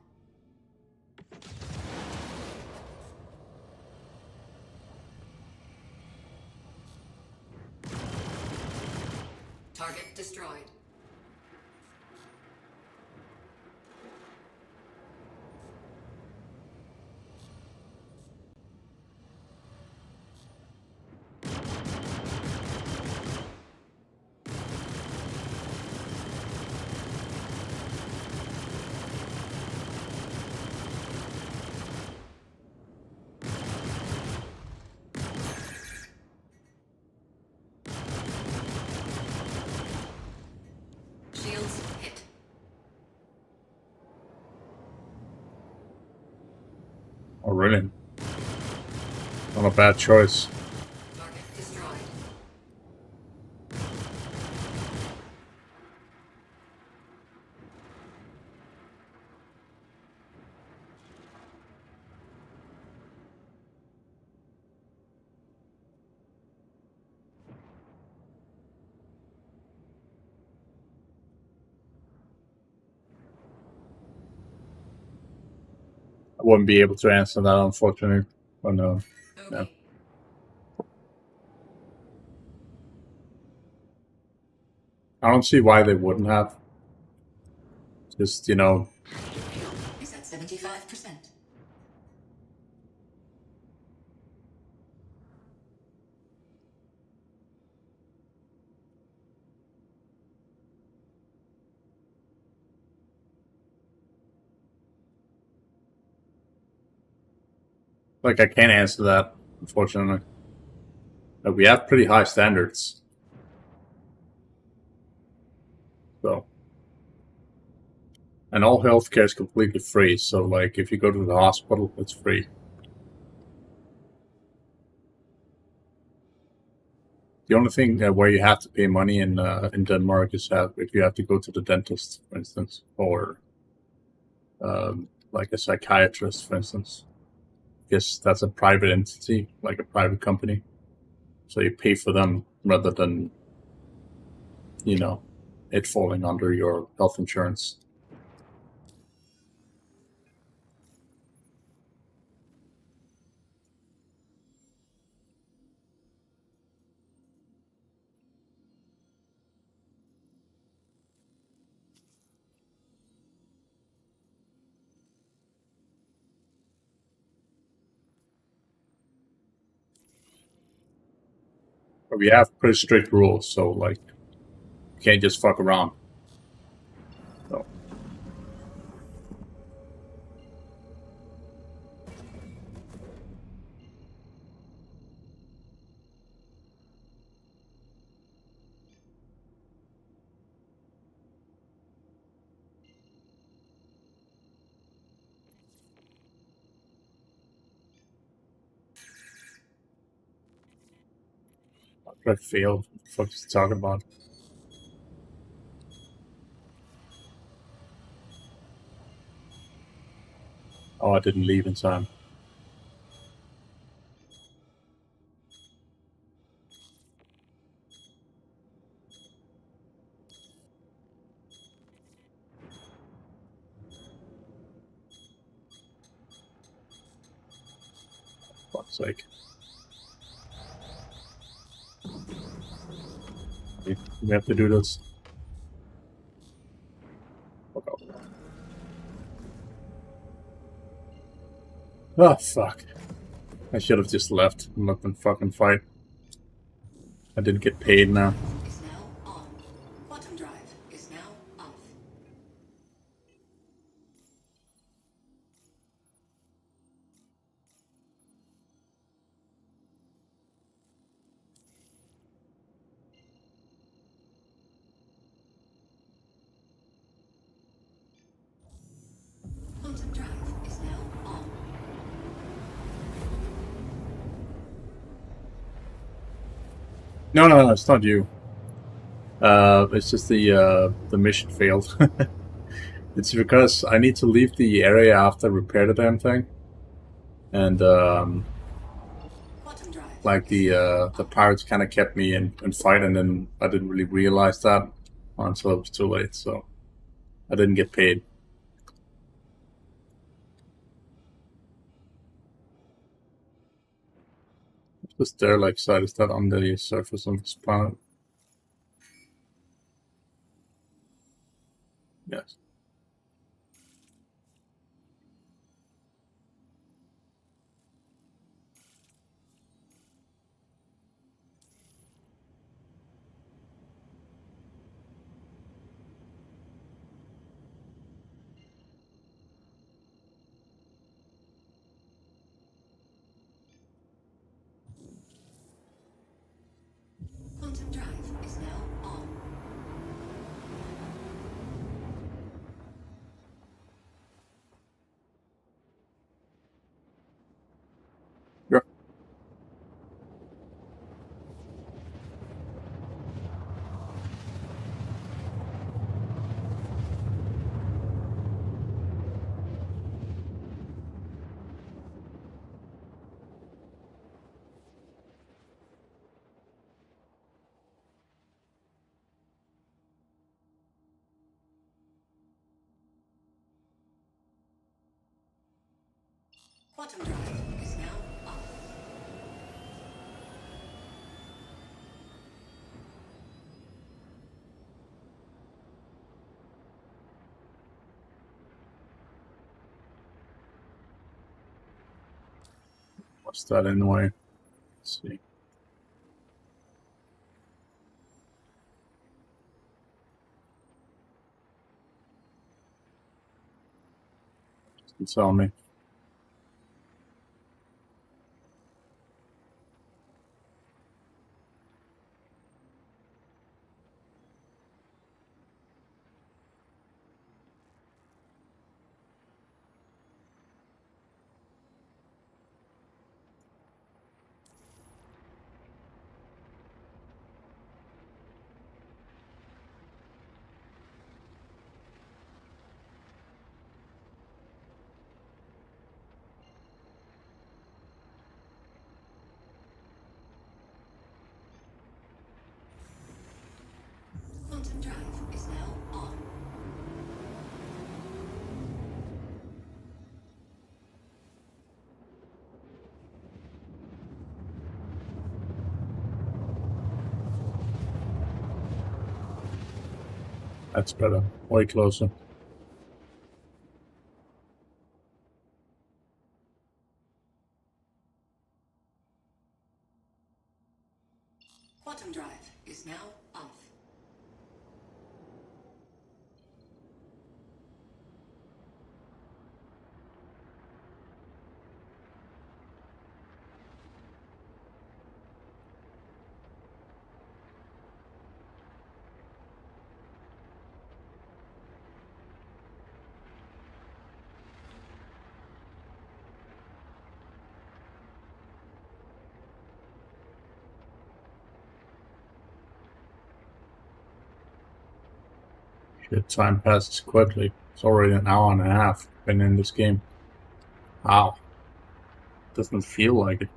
Target destroyed. Shields hit. Oh, really? Not a bad choice. Target destroyed. I wouldn't be able to answer that, unfortunately. But no. Okay. Yeah. I don't see why they wouldn't have. Just, you know, Fuel is at 75%. like I can't answer that, unfortunately. Like, we have pretty high standards. So. And all healthcare is completely free, so like if you go to the hospital, it's free. The only thing where you have to pay money in Denmark is if you have to go to the dentist, for instance, or like a psychiatrist, for instance. Because that's a private entity, like a private company. So you pay for them rather than, you know, it falling under your health insurance. But we have pretty strict rules, so like you can't just fuck around. So. I failed. What the fuck is he talking about? Oh, I didn't leave in time. For fuck's sake. We have to do this. Fuck off. Oh, fuck. I should have just left and let them fucking fight. I didn't get paid now. Is now on. Quantum drive is now off. Quantum drive is now on. No, it's not you. It's just the mission failed. It's because I need to leave the area after I repair the damn thing. And Quantum drive. like the pirates kind of kept me in fight, and then I didn't really realize that until it was too late, so I didn't get paid. This derelict site, is that on the surface of this planet? Yes. Quantum drive is now on. Sure. Quantum drive is now off. What's that anyway? Let's see. Just tell me. Quantum drive is now on. That's better. Way closer. Quantum drive is now off. Shit, time passes quickly. It's already an hour and a half been in this game. Wow. Doesn't feel like it.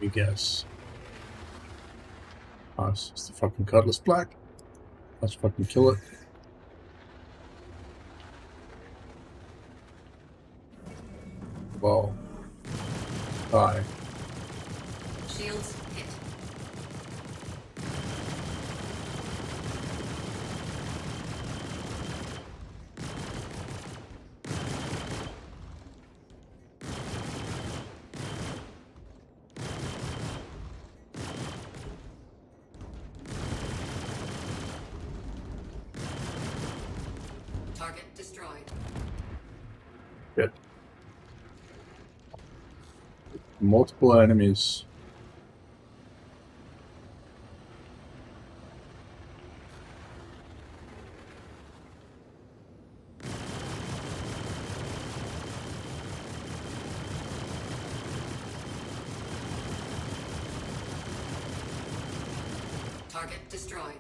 I guess. Oh, it's just the fucking Cutlass Black. Let's fucking kill it. Whoa. Die. Shields hit. Target destroyed. Shit. multiple enemies. Target destroyed.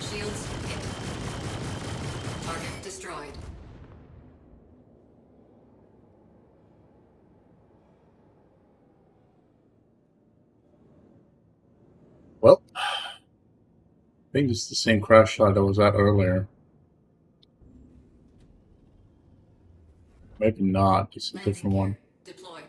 Shields hit. Target destroyed. Well, I think it's the same crash site I was at earlier. Maybe not. It's a Landing different one. gear deployed.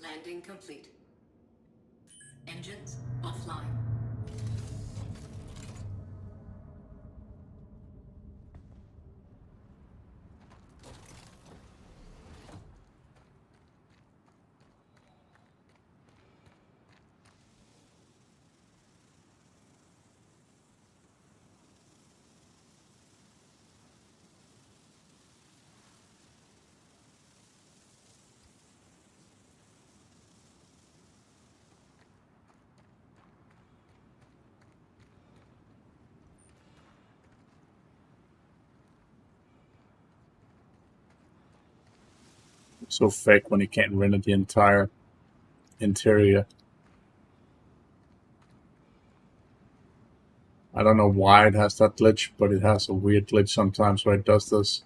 Landing complete. Engines offline. So fake when you can't render the entire interior. I don't know why it has that glitch, but it has a weird glitch sometimes where it does this.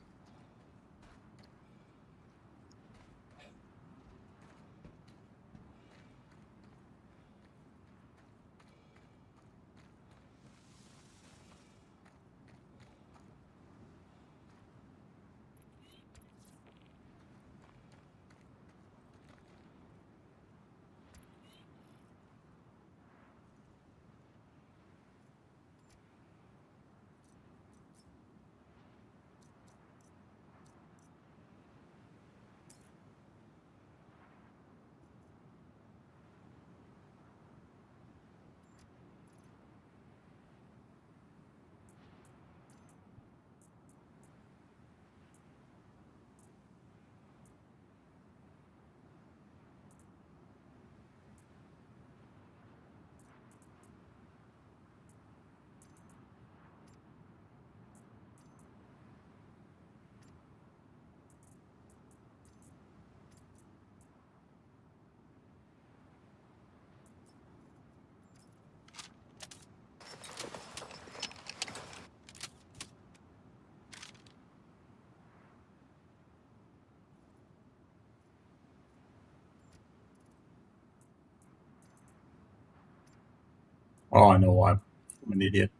Oh, I know why. I'm an idiot.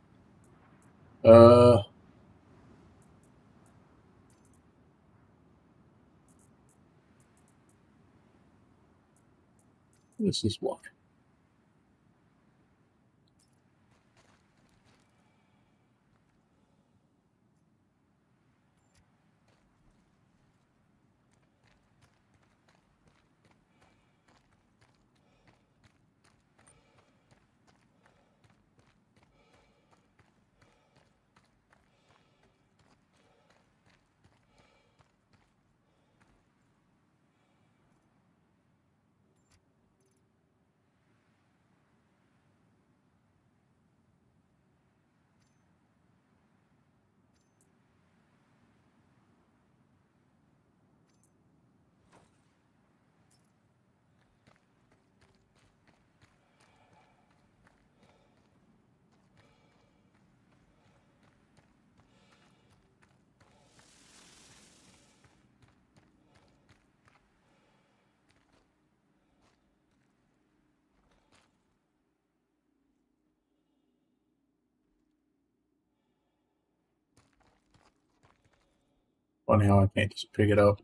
This is why. Funny how I can't just pick it up.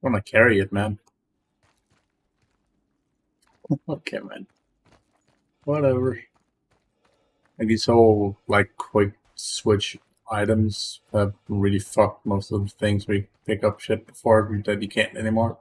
I want to carry it, man. Okay, man. Whatever. Like these whole, like, quick switch items that really fuck most of the things we pick up shit before that you can't anymore.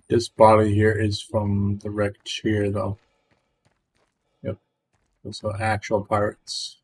This body here is from the wrecked chair, though. Yep, those are actual pirates.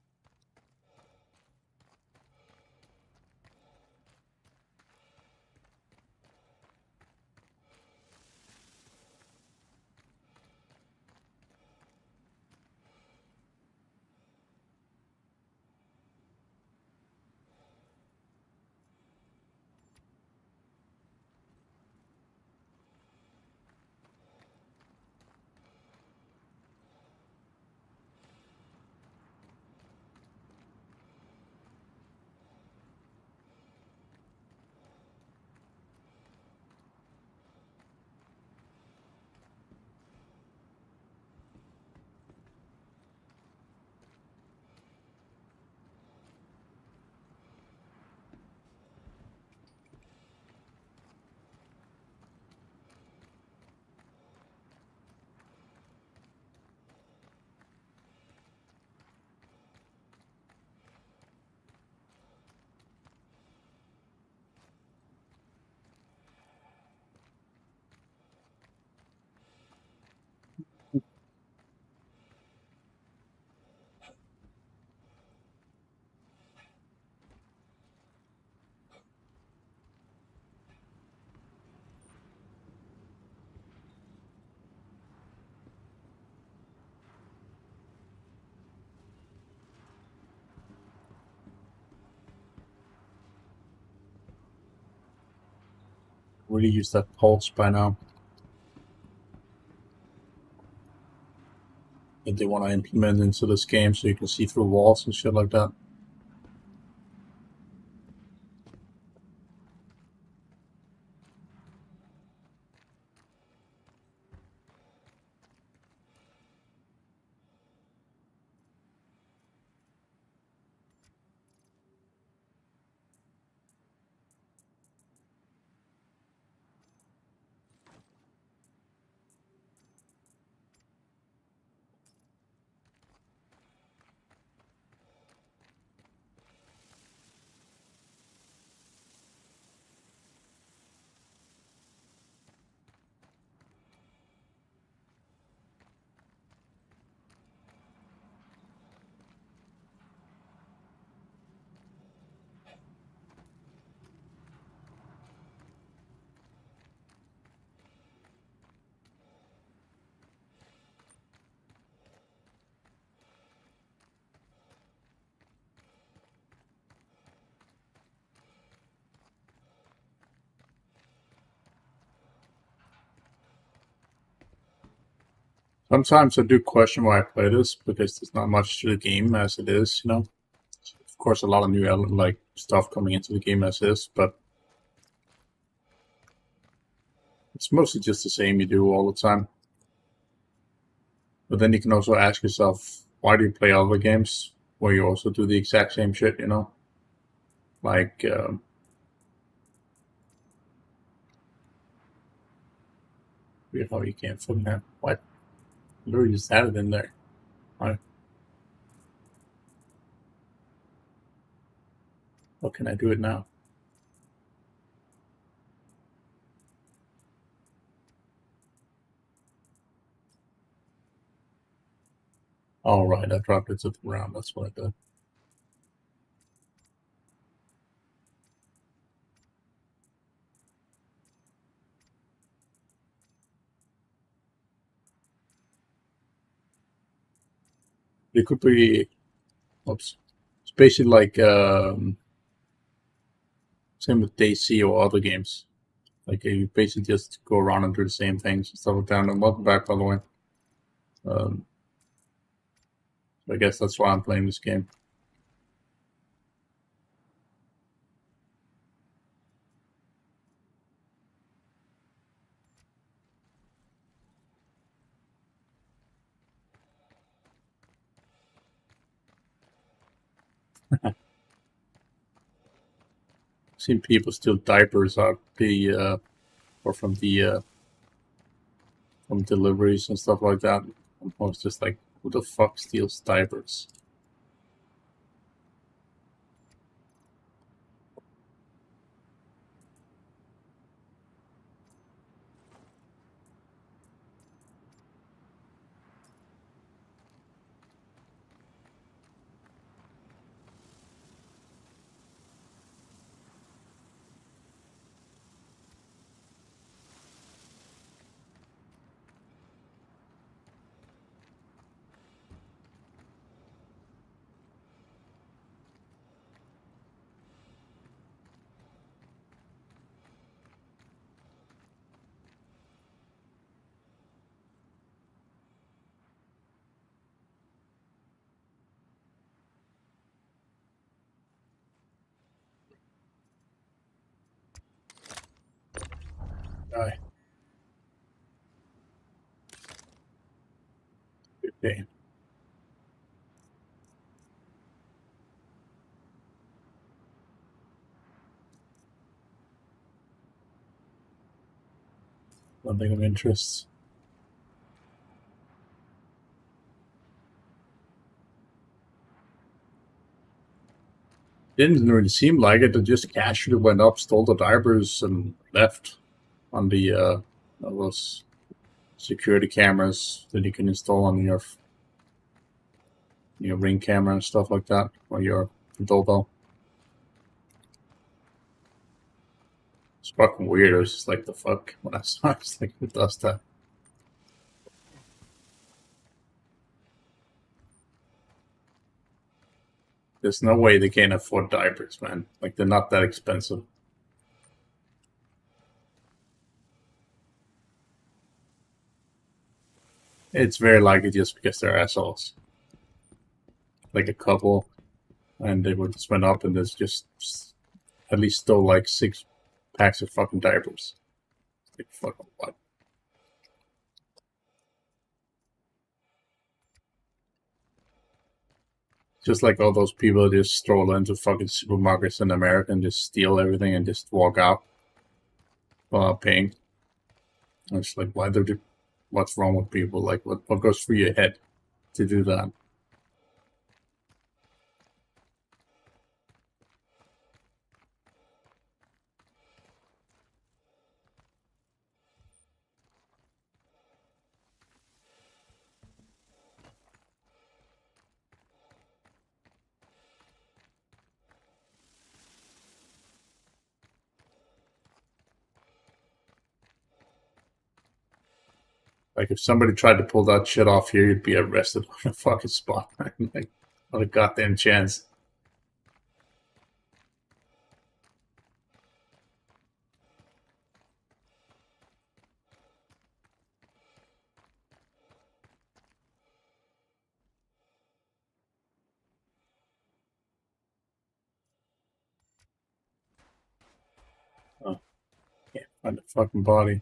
Really use that pulse by now. That they want to implement into this game so you can see through walls and shit like that. Sometimes I do question why I play this, because there's not much to the game as it is, you know. Of course, a lot of new like stuff coming into the game as is, but it's mostly just the same you do all the time. But then you can also ask yourself, why do you play other games where you also do the exact same shit, you know? Like, weird how you can't fucking have, what? Literally just had it in there. Why? What can I do it now? All right, I dropped it to the ground. That's what I did. It could be, oops, it's basically like same with DC or other games. Like you basically just go around and do the same things and stuff like that. And welcome back, by the way. I guess that's why I'm playing this game. Seen people steal diapers out the or from deliveries and stuff like that. I was just like, who the fuck steals diapers? Die. Okay. Nothing of interest. Didn't really seem like it. They just casually went up, stole the diapers, and left on the those security cameras that you can install on your Ring camera and stuff like that, or your doorbell. It's fucking weird. It was just like, the fuck? When I saw it, I was like, who does that? There's no way they can't afford diapers, man. Like, they're not that expensive. It's very likely just because they're assholes. Like a couple, and they would spend up and there's just at least stole like 6 packs of fucking diapers. Like, fucking what? Just like all those people that just stroll into fucking supermarkets in America and just steal everything and just walk out without paying. And it's like, what's wrong with people? Like, what goes through your head to do that? Like, if somebody tried to pull that shit off here, you'd be arrested on the fucking spot. Like, not a goddamn chance. Oh, can't find the fucking body.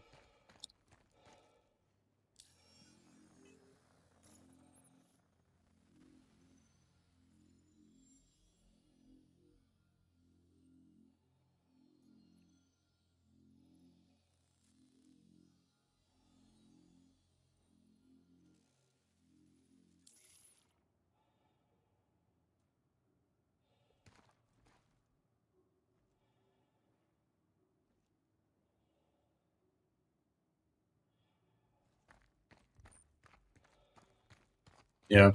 Yeah.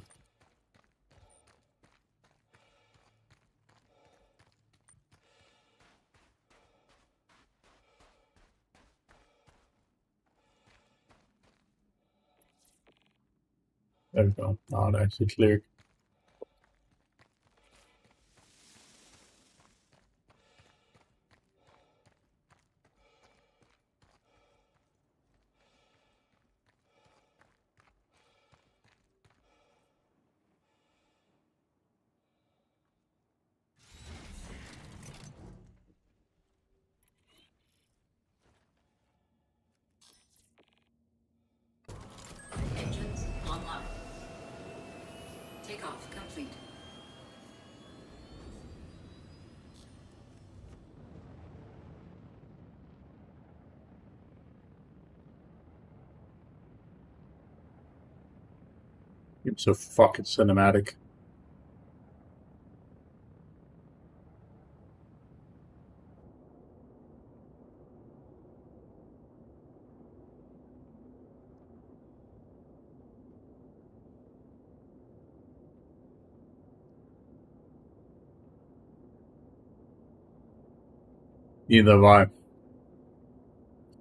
There we go. Now it actually cleared. Takeoff complete. It's so fucking cinematic. Either have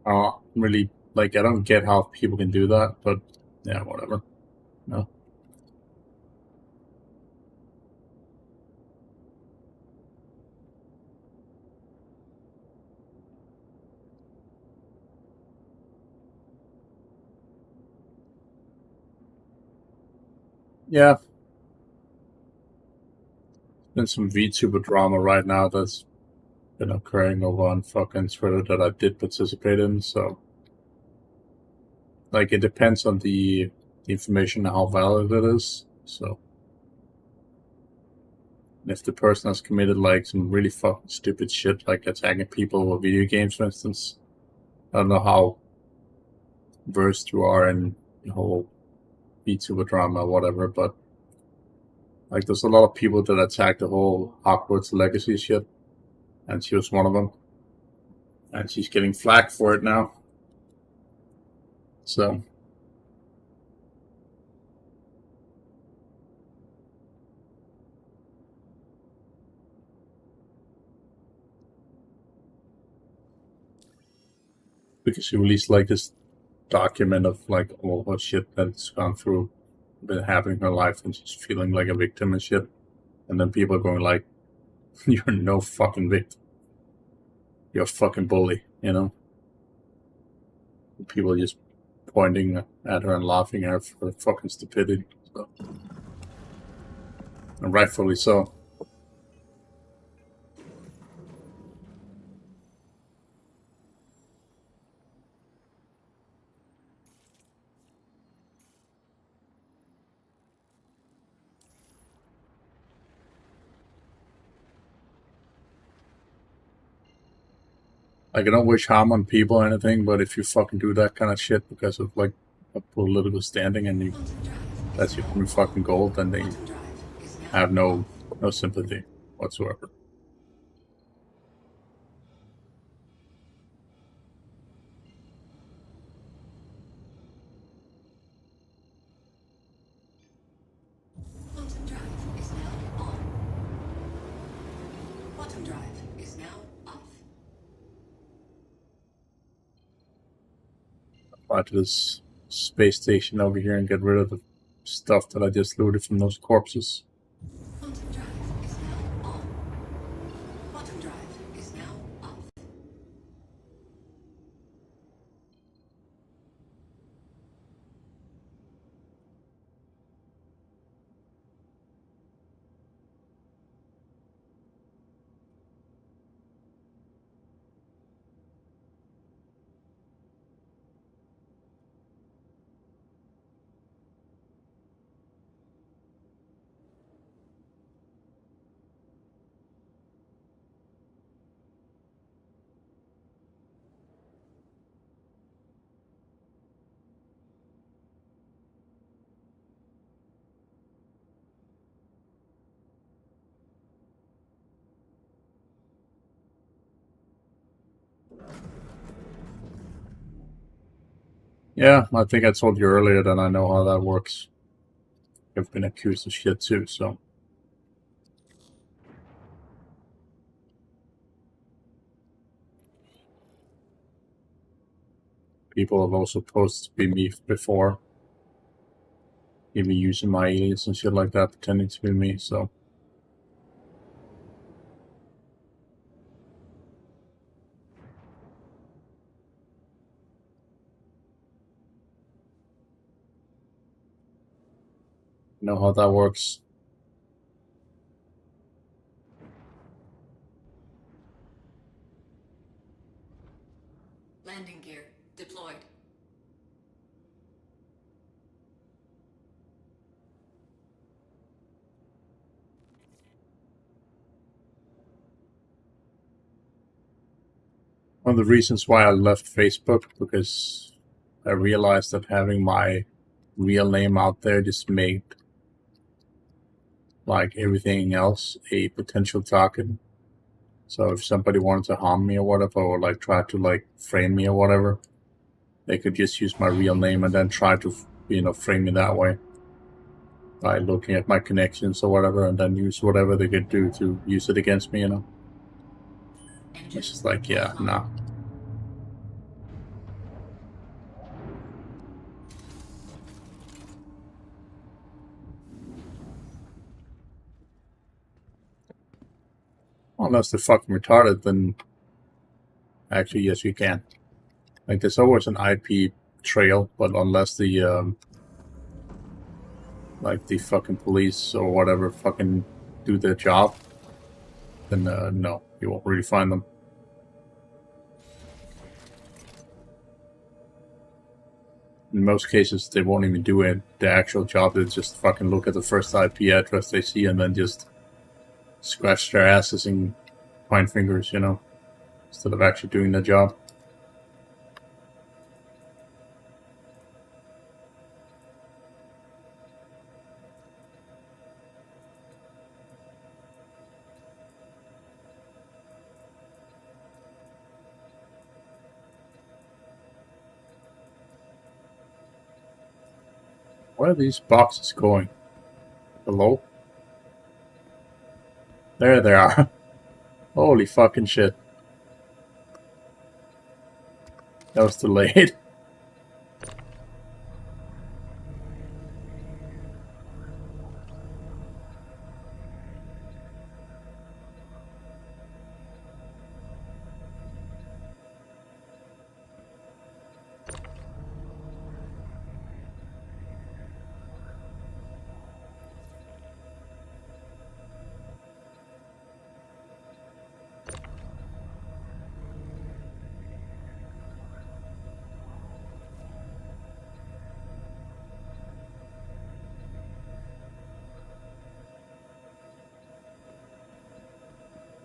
I. Really, like, I don't get how people can do that, but yeah, whatever. No. Yeah, there's some VTuber drama right now that's been occurring over on fucking Twitter that I did participate in, so like it depends on the information and how valid it is. So if the person has committed like some really fucking stupid shit, like attacking people or video games, for instance, I don't know how versed you are in the whole VTuber drama or whatever, but like there's a lot of people that attack the whole Hogwarts Legacy shit, and she was one of them, and she's getting flack for it now. So because she released like this document of like all her shit that's gone through, been happening in her life, and she's feeling like a victim and shit. And then people are going like, "You're no fucking victim. You're a fucking bully," you know. And people are just pointing at her and laughing at her for fucking stupidity. So. And rightfully so. Like, I don't wish harm on people or anything, but if you fucking do that kind of shit because of like a political standing and you, that's your only fucking goal, then they have no sympathy whatsoever. Quantum drive is now on. Quantum drive is now off. Fly to this space station over here and get rid of the stuff that I just looted from those corpses. Quantum drive is now on. Quantum drive is now off. Yeah, I think I told you earlier that I know how that works. I've been accused of shit too, so. People have also posted to be me before. Even using my aliens and shit like that, pretending to be me, so. You know how that works. Landing gear deployed. one of the reasons why I left Facebook, because I realized that having my real name out there just made like everything else a potential target. So if somebody wanted to harm me or whatever, or like try to like frame me or whatever, they could just use my real name and then try to, frame me that way by looking at my connections or whatever, and then use whatever they could do to use it against me, It's just like, yeah, nah. Unless they're fucking retarded, then actually, yes, you can. Like, there's always an IP trail, but unless the, like, the fucking police or whatever fucking do their job, then, no, you won't really find them. In most cases, they won't even do it, the actual job. They just fucking look at the first IP address they see and then just scratch their asses and point fingers, instead of actually doing the job. Where are these boxes going? Hello? There they are. Holy fucking shit. That was delayed.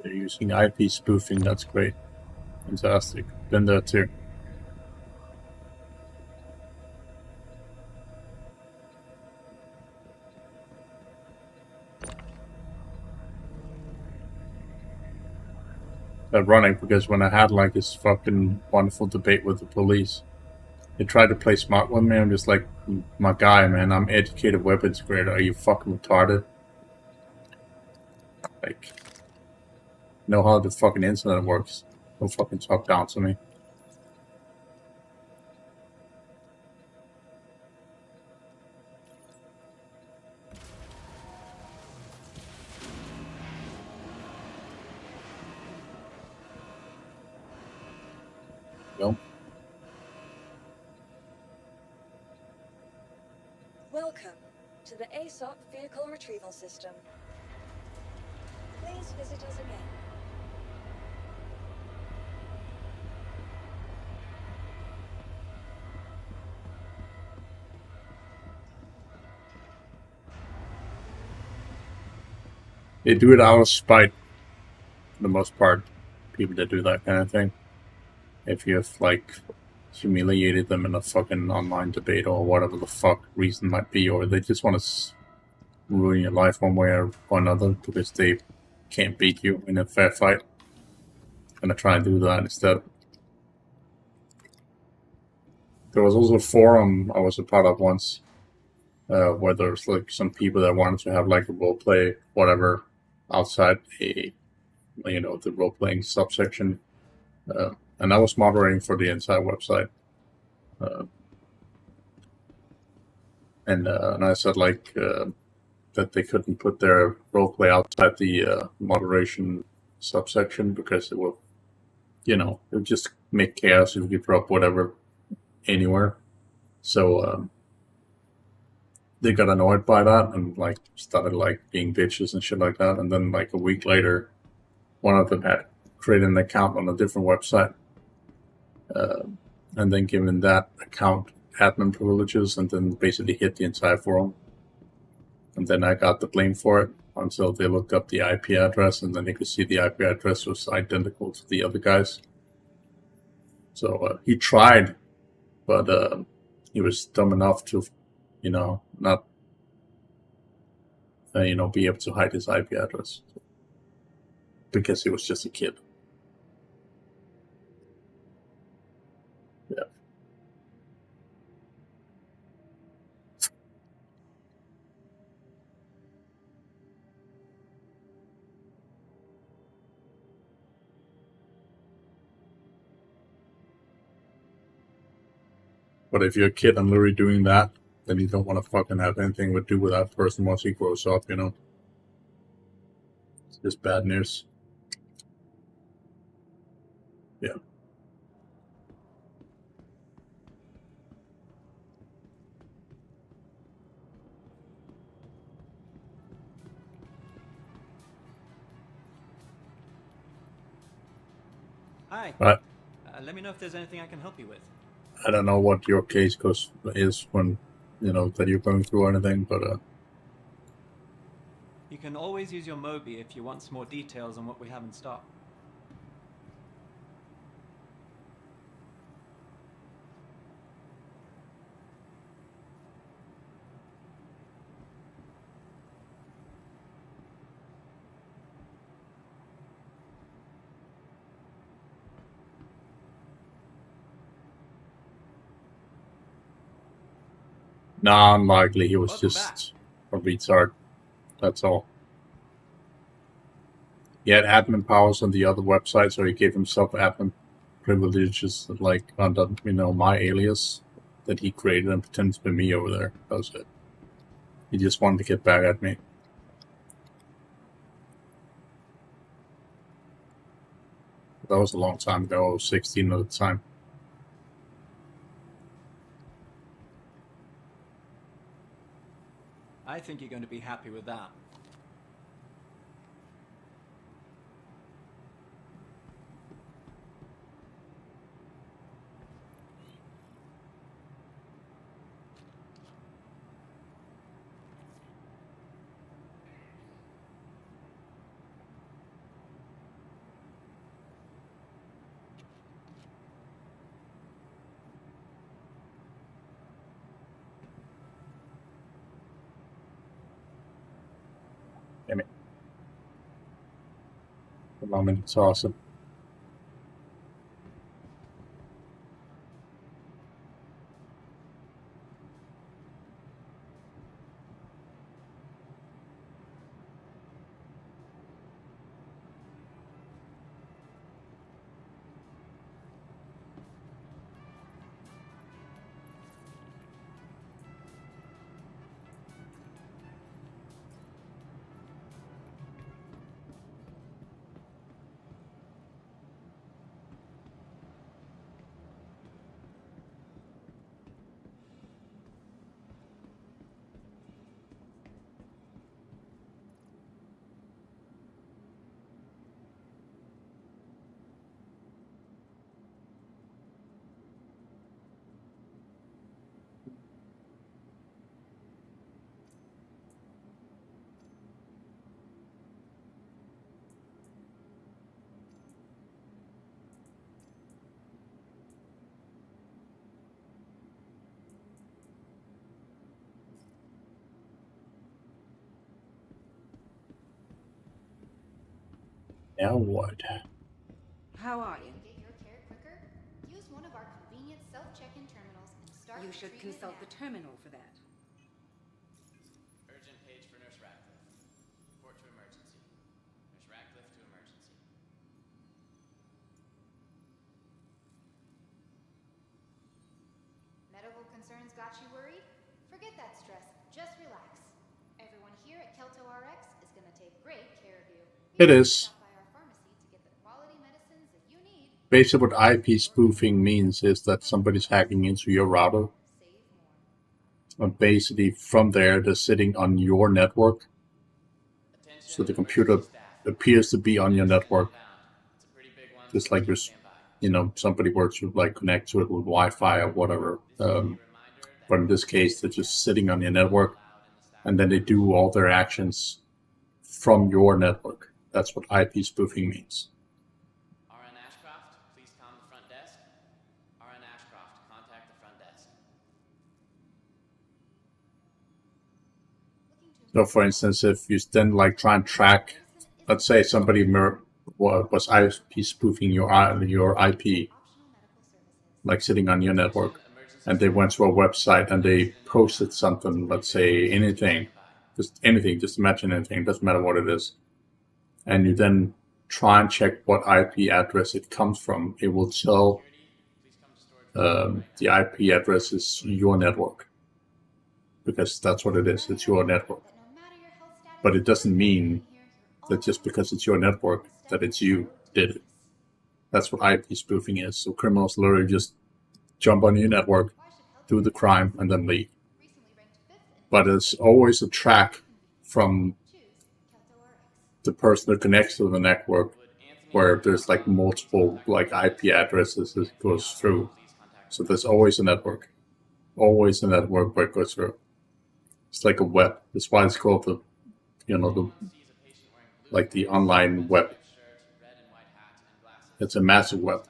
They're using IP spoofing, that's great. Fantastic. Been there too. Ironic, because when I had like this fucking wonderful debate with the police, they tried to play smart with me. I'm just like, my guy, man, I'm educated weapons grader. Are you fucking retarded? Like, know how the fucking internet works. Don't fucking talk down to me. Go. Welcome to the ASOP Vehicle Retrieval System. Please visit us again. They do it out of spite, for the most part. People that do that kind of thing. If you've, like, humiliated them in a fucking online debate or whatever the fuck reason might be, or they just want to ruin your life one way or another because they can't beat you in a fair fight. I'm gonna try and do that instead. There was also a forum I was a part of once, where there was like some people that wanted to have like a role play, whatever, outside the role playing subsection, and I was moderating for the entire website, and I said like that they couldn't put their role play outside the moderation subsection because it will, it would just make chaos if you drop whatever anywhere. So they got annoyed by that and like started like being bitches and shit like that. And then like a week later, one of them had created an account on a different website, and then given that account admin privileges, and then basically hit the entire forum. And then I got the blame for it until they looked up the IP address, and then they could see the IP address was identical to the other guys. So he tried, but he was dumb enough to, not, be able to hide his IP address because he was just a kid. Yeah. But if you're a kid and literally doing that, then you don't want to fucking have anything to do with that person once he grows up, It's just bad news. Yeah. Hi. But Let me know if there's anything I can help you with. I don't know what your case is when, that you're going through or anything, but You can always use your Mobi if you want some more details on what we have in stock. non-likely he was Welcome just a retard. That's all. He had admin powers on the other website, so he gave himself admin privileges, like under my alias that he created and pretended to be me over there. That was it. He just wanted to get back at me. That was a long time ago. I was 16 at the time. I think you're going to be happy with that. Damn it. The moment it's awesome. Now what? How are you? Get your care quicker? Use one of our convenient self-check-in terminals and start You should treatment consult now. the terminal for that. Urgent page for Nurse Ratcliffe. Report to emergency. Nurse Ratcliffe to emergency. Medical concerns got you worried? Forget that stress. Just relax. Everyone here at Kelto RX is going to take great care of you. It is. Stop by our pharmacy to get the quality medicines that you need. Basically, what IP spoofing means is that somebody's hacking into your router. Save more. And basically, from there, they're sitting on your network. Attention, So the computer emergency staff. appears to be on your network. It's a pretty big one. Just like Please there's, stand by. somebody were to like connect to it with Wi-Fi or whatever. This is a reminder that But in this case, they're just sitting on your network, allowed in the staff. and then they do all their actions from your network. That's what IP spoofing means. RN Ashcroft, please calm the front desk. So, for instance, if you then like try and track, let's say somebody was IP spoofing your IP, like sitting on your network, and they went to a website and they posted something, let's say anything, just imagine anything, doesn't matter what it is, and you then try and check what IP address it comes from, it will tell the IP address is your network, because that's what it is, it's your network. But it doesn't mean that just because it's your network that it's you did it. That's what IP spoofing is. So criminals literally just jump on your network, do the crime, and then leave. But it's always a track from the person that connects to the network where there's like multiple like IP addresses that goes through. So there's always a network where it goes through. It's like a web. That's why it's called the online web. It's a massive web.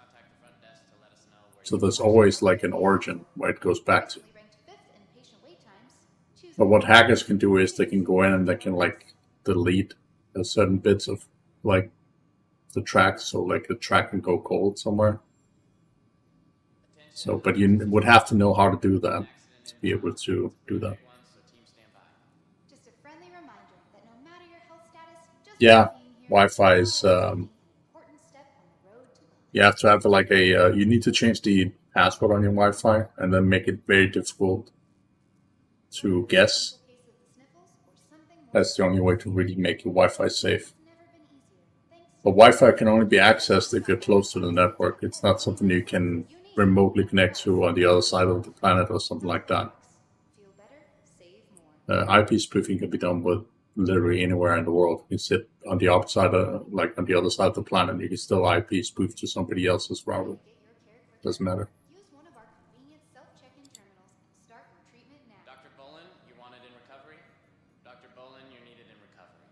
So there's always like an origin where it goes back to. But what hackers can do is they can go in and they can like delete certain bits of like the track, so like the track can go cold somewhere. So, but you would have to know how to do that to be able to do that. Just a friendly reminder that no matter your health status, just Yeah, being here Wi-Fi is is already taking an important step on the road to wellness. you have to have like a you need to change the password on your Wi-Fi and then make it very difficult to guess. That's the only way to really make your Wi-Fi safe. But Wi-Fi can only be accessed if you're close to the network. It's not something you can remotely connect to on the other side of the planet or something like that. IP spoofing can be done with literally anywhere in the world. You can sit on the opposite, like on the other side of the planet, you can still IP spoof to somebody else's router. Doesn't matter. Use one of our convenient self-check-in terminals and start your treatment now. Dr. Bolin, you wanted in recovery? Dr. Bolin, you're needed in recovery.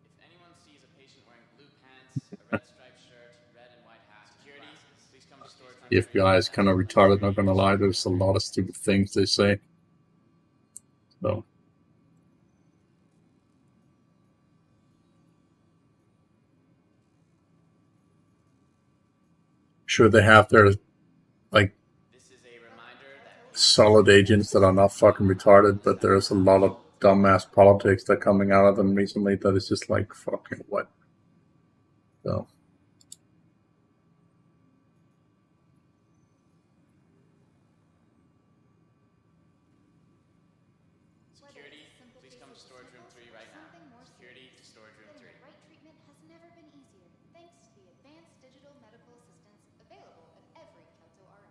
If anyone sees a patient wearing blue pants, a red striped shirt, red and white hat, security, please come to storage room. The FBI is kind of retarded, not gonna lie. There's a lot of stupid things they say. So. Sure, they have their like solid agents that are not fucking retarded, but there's a lot of dumbass politics that are coming out of them recently that is just like fucking what. So. Security, please come to storage room 3 right now. Security to storage room 3. Getting the right treatment has never been easier, thanks to the advanced digital medical assistance available at every Kelto RX.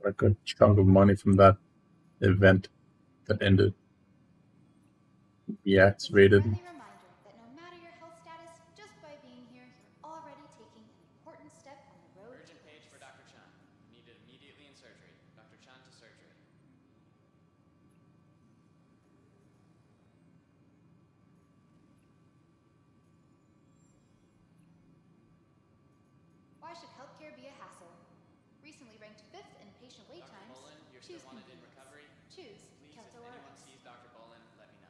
A good chunk of money from that event that ended. Reactivated. Friendly reminder that no matter your health status, just by being here, you're already taking an important step on the road. Urgent page for Dr. Chan. Needed immediately in surgery. Dr. Chan to surgery. Why should healthcare be a hassle? Recently ranked 5th in patient wait Dr. times. Bolin, you're Choose still wanted in convenience. recovery? Choose Please, if Kelto anyone RX. sees Dr. Bolin, let me know.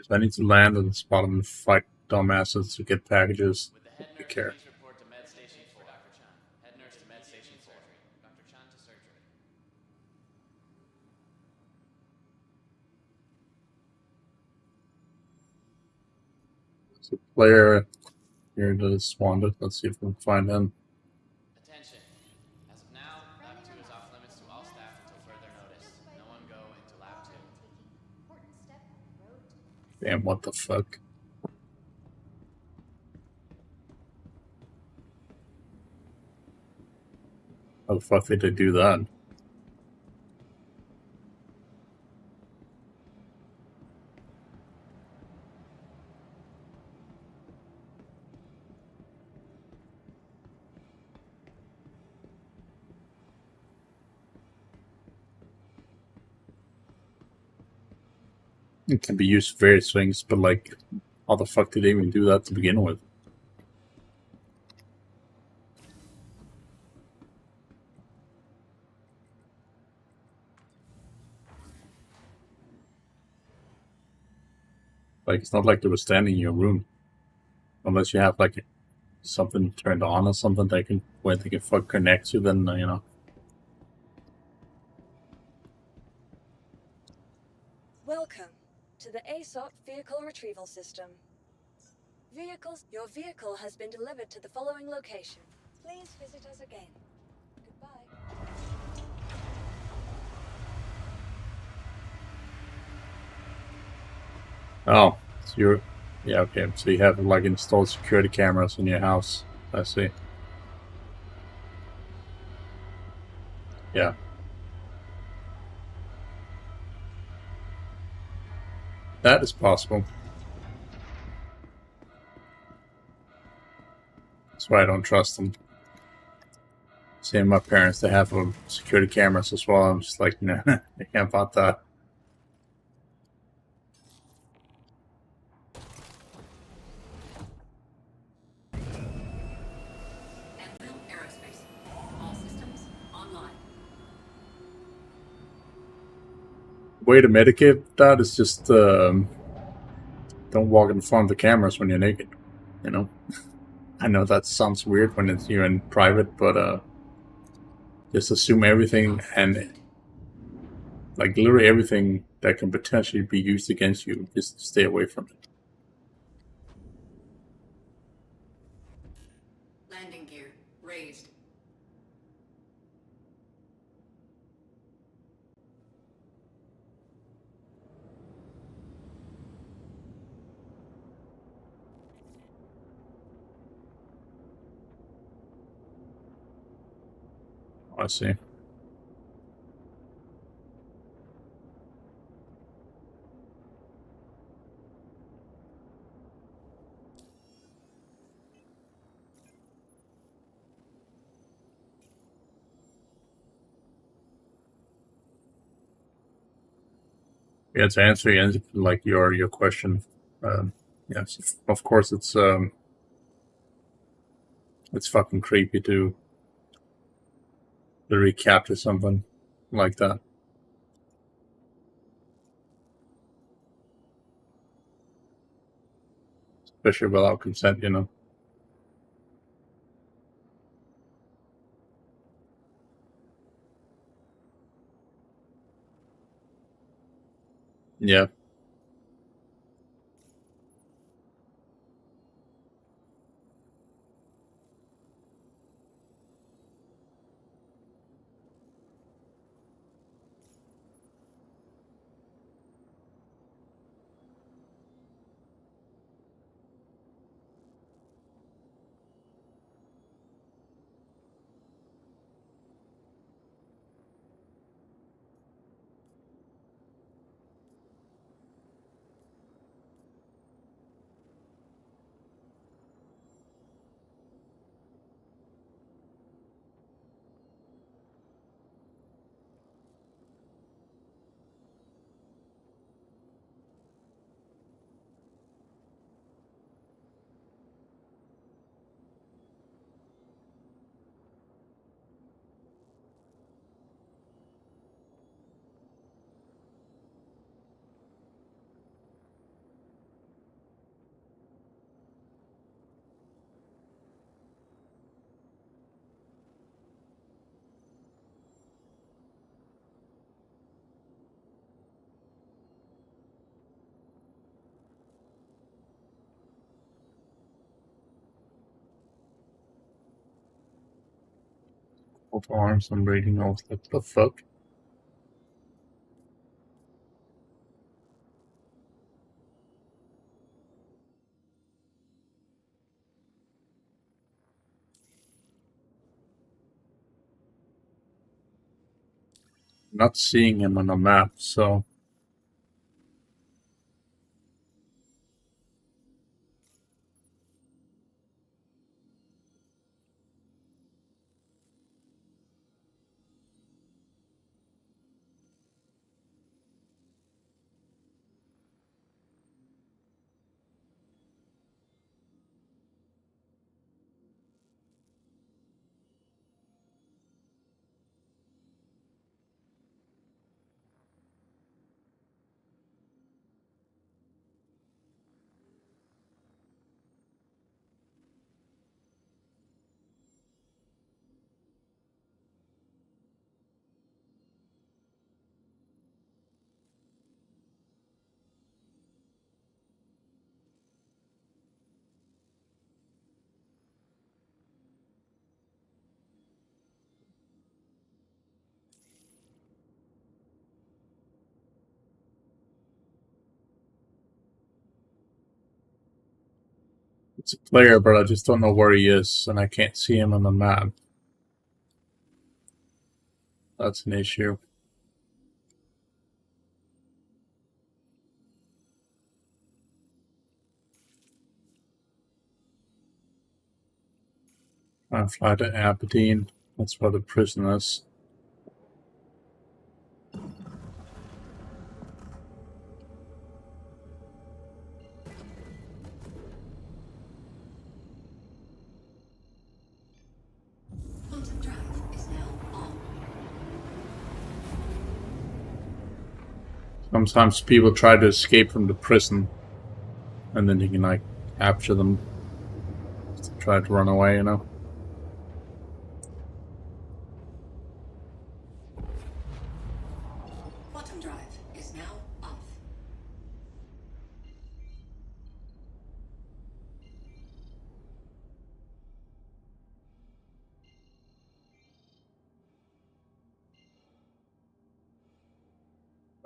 So I need to land on the spot and fight dumbasses to get packages. With the head They nurse, care. please report to med station for Dr. Chan. Head nurse to med station surgery. Dr. Chan to surgery. So player here that is swanned. Let's see if we can find him. Attention. As of now, Lab 2 is off limits to all staff until further notice. No one go into Lab 2. Taking an important step on the road to wellness. Damn, what the fuck? How the fuck did they do that? It can be used for various things, but like, how the fuck did they even do that to begin with? Like, it's not like they were standing in your room. Unless you have, like, something turned on or something that can, where they can fuck connect to, then, you know. Welcome to the ASOP Vehicle Retrieval System. Your vehicle has been delivered to the following location. Please visit us again. Goodbye. Oh, so you're... Yeah, okay. So you have, like, installed security cameras in your house. I see. Yeah. That is possible. That's why I don't trust them. Same with my parents, they have security cameras as well. I'm just like, nah, I can't bought that. Anvil Aerospace. All systems online. Way to mitigate that is just don't walk in front of the cameras when you're naked. You know, I know that sounds weird when it's you're in private, but just assume everything and like literally everything that can potentially be used against you. Just stay away from it. Landing gear raised. I see. Yeah, to answer like your question, yes, of course it's fucking creepy to literally capture something like that, especially without consent. You know. Yeah. Both arms, I'm reading off. What the fuck? Not seeing him on the map, so It's a player, but I just don't know where he is, and I can't see him on the map. That's an issue. I fly to Aberdeen. That's where the prison is. Quantum drive is now on. Sometimes people try to escape from the prison, and then you can like capture them. Try to run away, you know. Quantum drive is now off.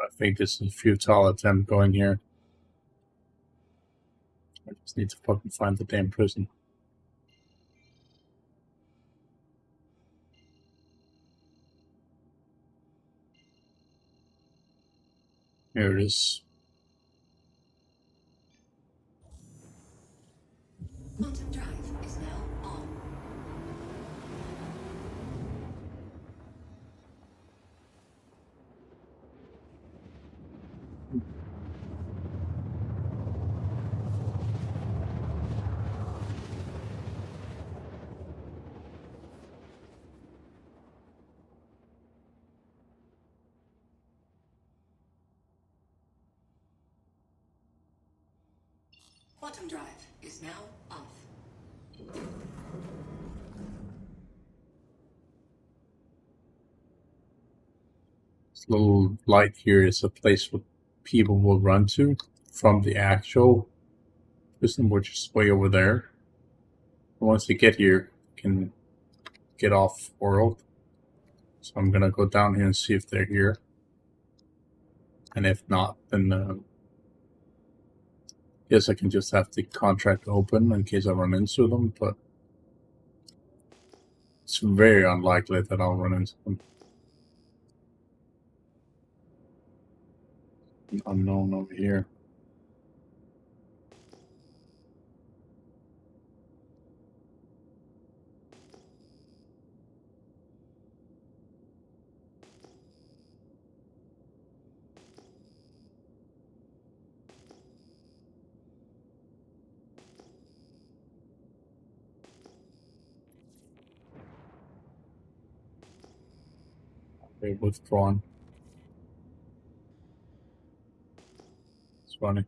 I think this is a futile attempt going here. I just need to fucking find the damn prison. Here it is. Quantum drive is now on. Quantum drive is now off. This little light here is a place where people will run to from the actual prison, which is way over there. And once they get here, can get off world. So I'm gonna go down here and see if they're here. And if not, then guess I can just have the contract open in case I run into them, but it's very unlikely that I'll run into them. An unknown over here. They withdrawn. It's funny.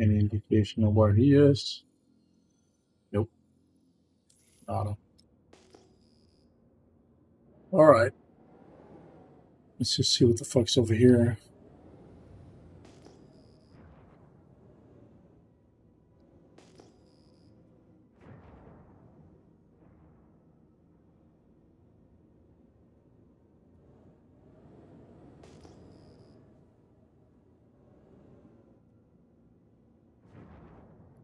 Any indication of where he is? Nope. Nada. Alright. Let's just see what the fuck's over here.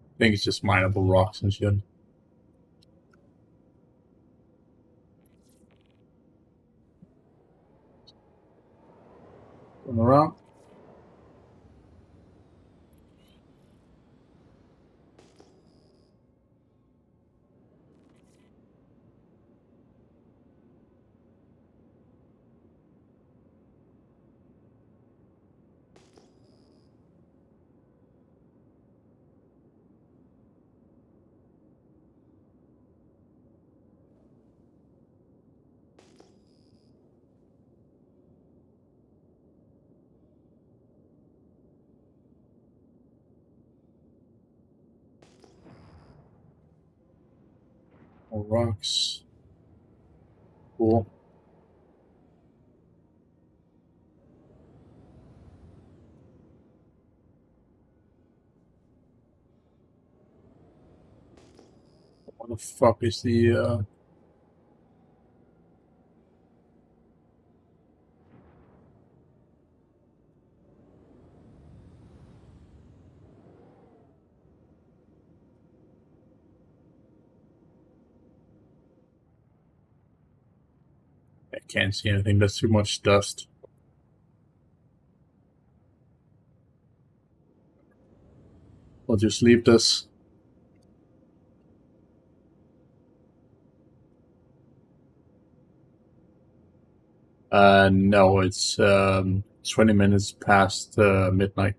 I think it's just mineable rocks and shit. Going around. More rocks. Cool. What the fuck is the I can't see anything, there's too much dust. We'll just leave this. No, it's 20 minutes past midnight.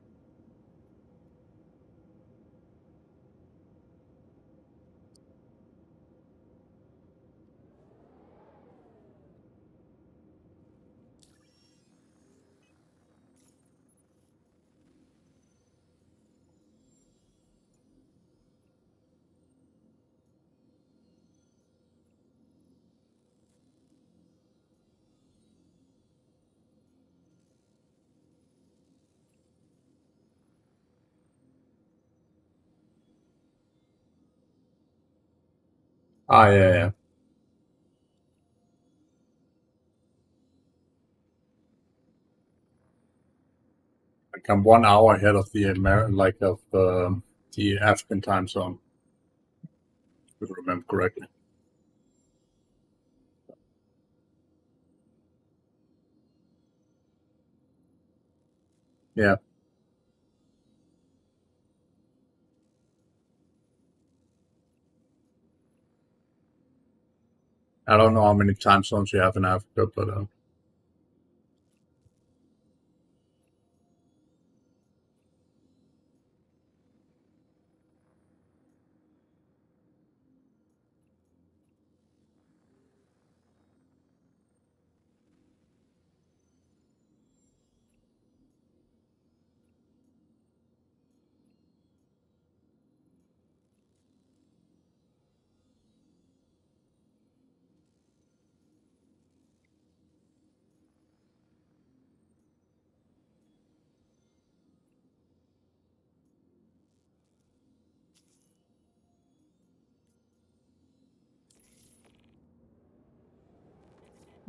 Ah, yeah. Like I'm 1 hour ahead of the the African time zone, if I remember correctly. Yeah. I don't know how many time zones you have in Africa, but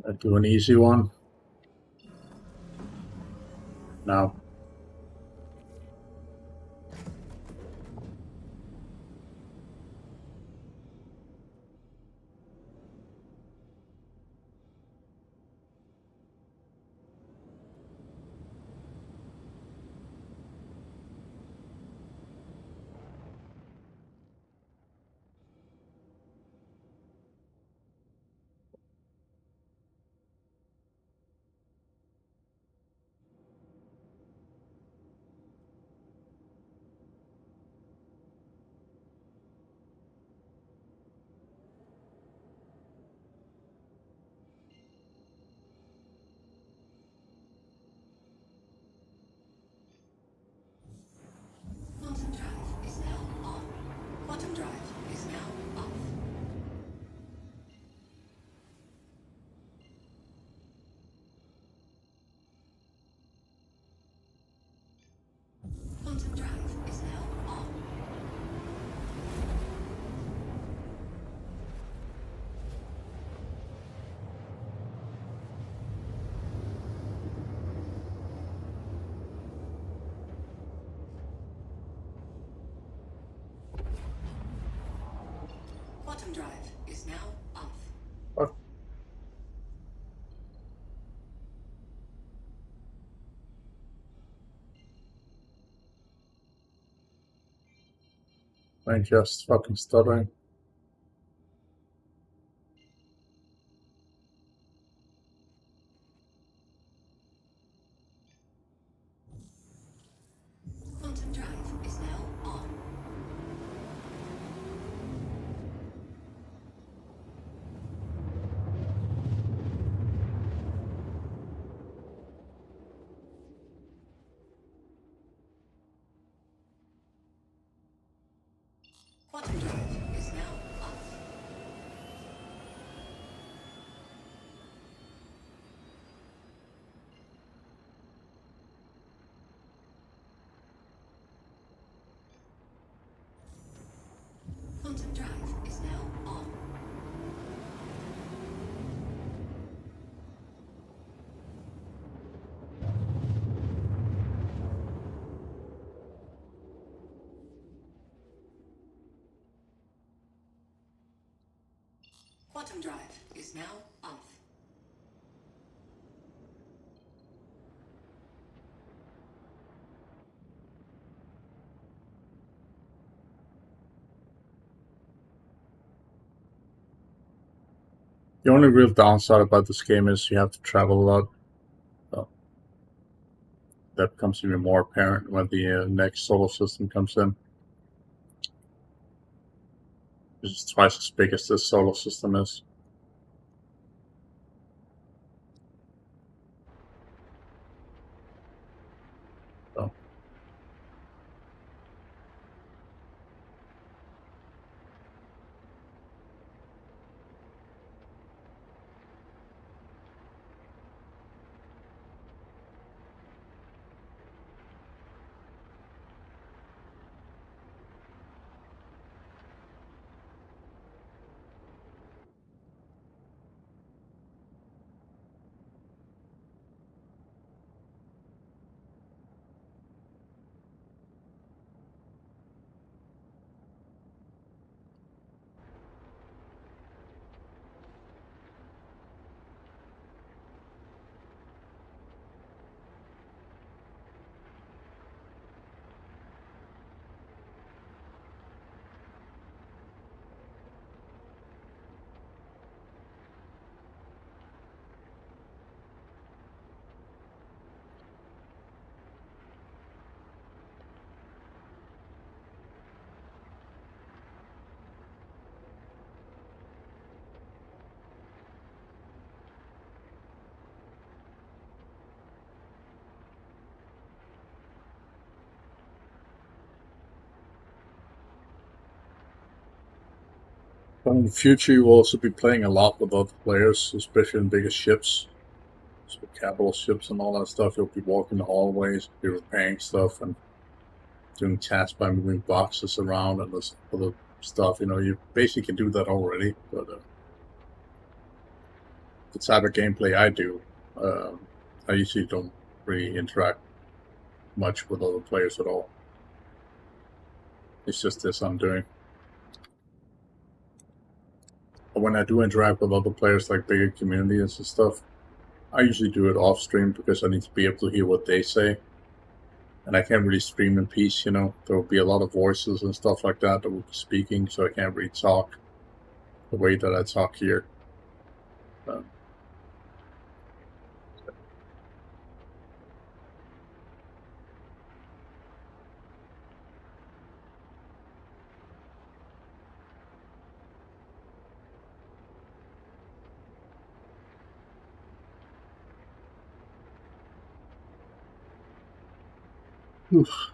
I do an easy one. Now. Quantum drive is now on. Quantum drive is now off. Quantum drive is now on. Quantum drive is now off. Fuck. I'm just fucking stuttering. Quantum drive is now on. Quantum drive is now off. Quantum drive is now off. The only real downside about this game is you have to travel a lot. So that becomes even more apparent when the next solar system comes in. It's twice as big as this solar system is. So. But in the future, you will also be playing a lot with other players, especially in bigger ships. So capital ships and all that stuff. You'll be walking the hallways, be repairing stuff, and doing tasks by moving boxes around and this other stuff. You basically can do that already, but the type of gameplay I do, I usually don't really interact much with other players at all. It's just this I'm doing. But when I do interact with other players, like bigger communities and stuff, I usually do it off stream because I need to be able to hear what they say. And I can't really stream in peace, There will be a lot of voices and stuff like that will be speaking, so I can't really talk the way that I talk here. Oof.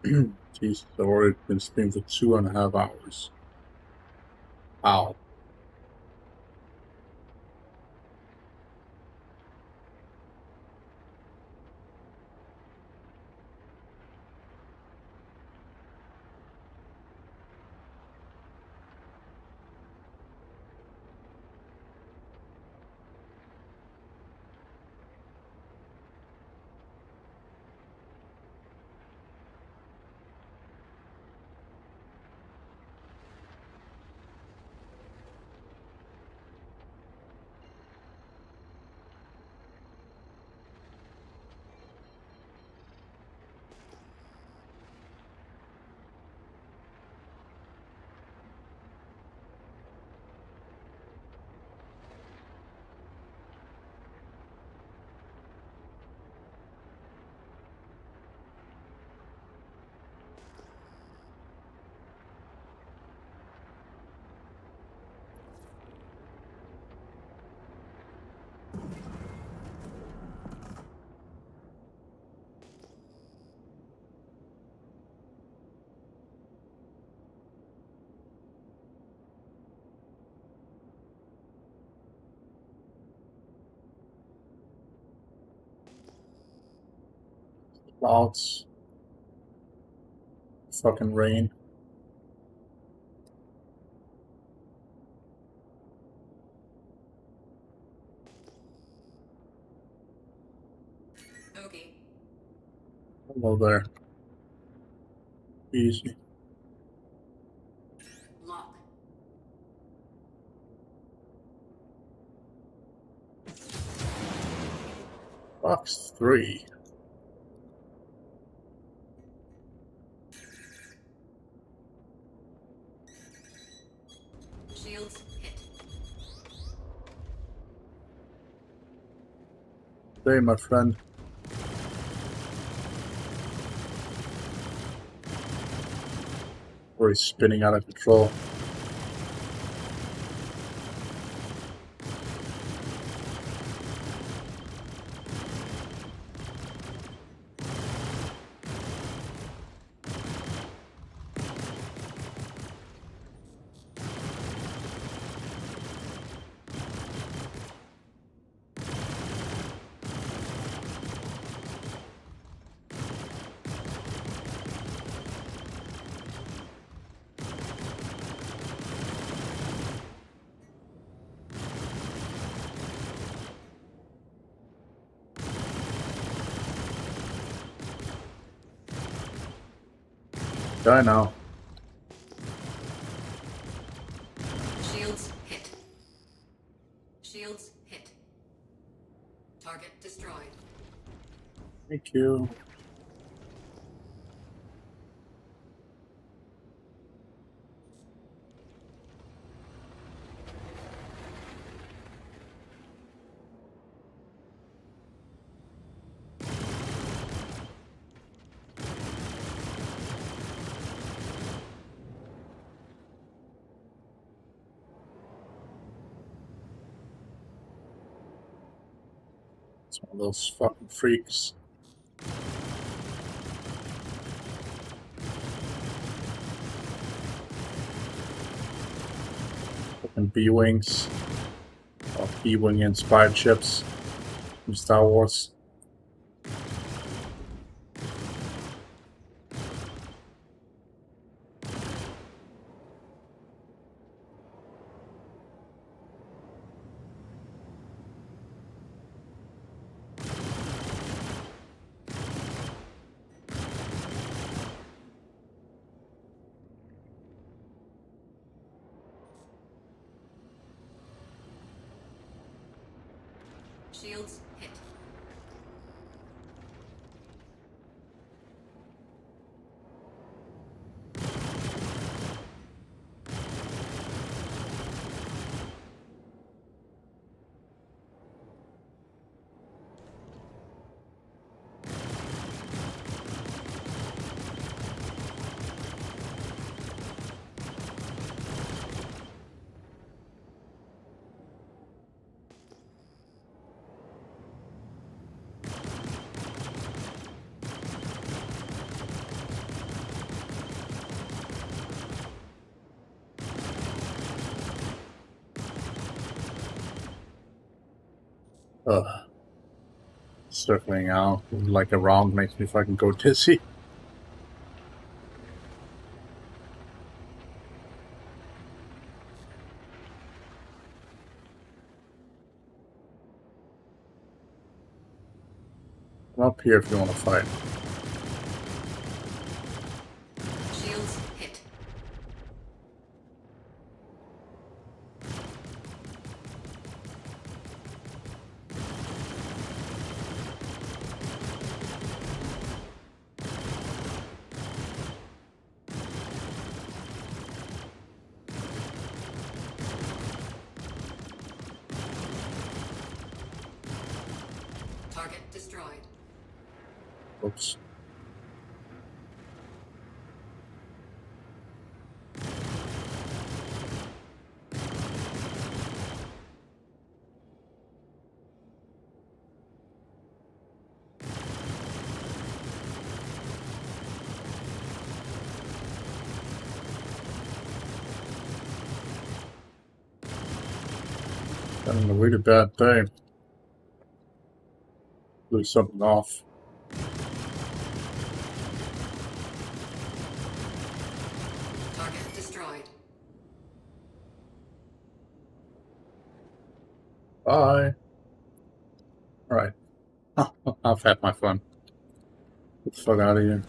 Jeez, I've already been streaming for 2.5 hours. Wow. Clouds. Fucking rain. Okay. Hello there. Easy. Lock. Box 3. Shields hit. Hey, my friend. Or he's spinning out of control. Die now. Shields hit. Shields hit. Target destroyed. Thank you. It's one of those fucking freaks. Fucking B-Wings. Or B-Wing inspired ships from Star Wars. Shields hit. Ugh. Circling out like around makes me fucking go dizzy. I'm up here if you want to fight. Shields hit. Target destroyed. Oops. Having a really bad day. Lose something off. Bye. Alright. I've had my fun. Get the fuck out of here.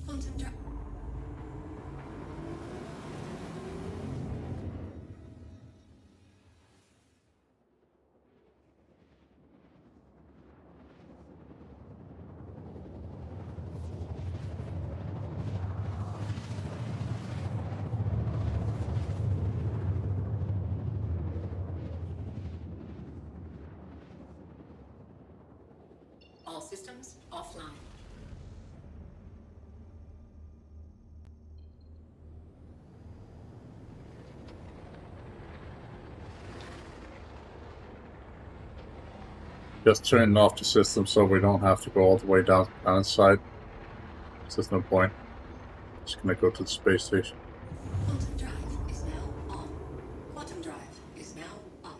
Quantum drive. All systems offline. Just turning off the system so we don't have to go all the way down inside. There's no point. Just gonna go to the space station. Quantum drive is now on. Quantum drive is now off.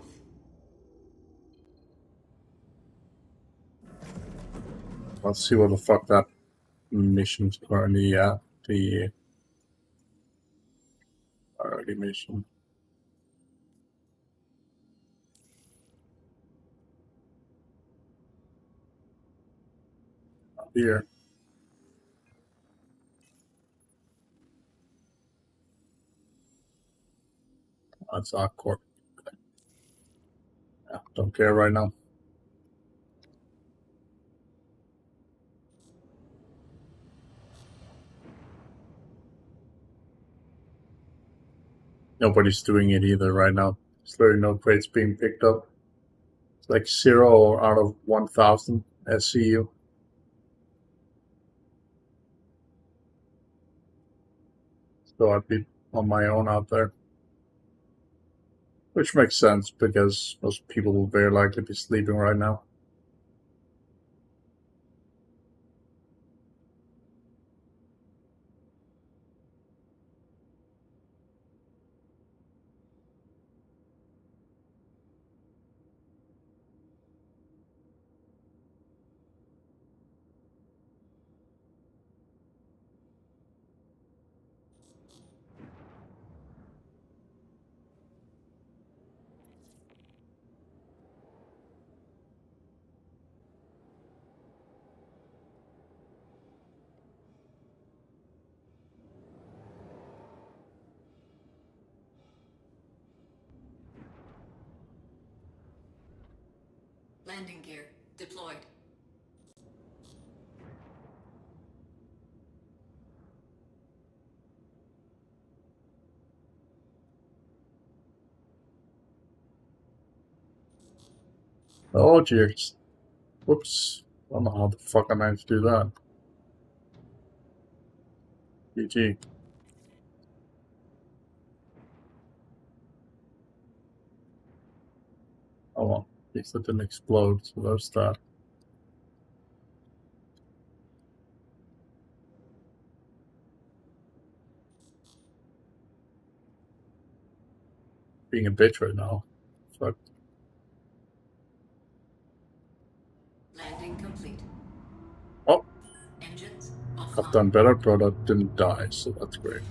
Let's see what the fuck that mission's currently at. The priority mission. Up here. That's awkward. Yeah, don't care right now. Nobody's doing it either right now. There's literally no crates being picked up. It's like 0 out of 1,000 SCU. So I'd be on my own out there. Which makes sense because most people will very likely be sleeping right now. Landing gear deployed. Oh, jeez. Whoops. I don't know how the fuck I managed to do that. GG. Oh well. At least it didn't explode, so there's that. Being a bitch right now. Fuck. Landing complete. Oh, Engines I've offline. done better, but I didn't die, so that's great.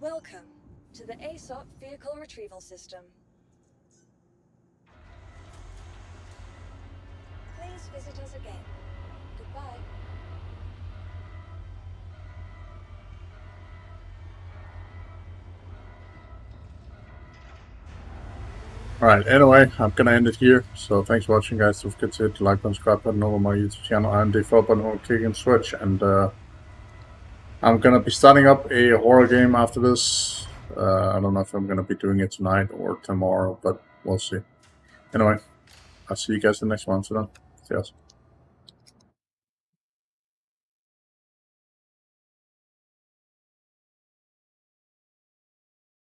Welcome to the ASOP Vehicle Retrieval System. Please visit us again. Goodbye. Alright, anyway, I'm gonna end it here. So thanks for watching, guys. Don't forget to hit the like button, subscribe button over my YouTube channel, and the follow button on click and switch. And I'm gonna be starting up a horror game after this. I don't know if I'm gonna be doing it tonight or tomorrow, but we'll see. Anyway, I'll see you guys in the next one. So then, see you guys.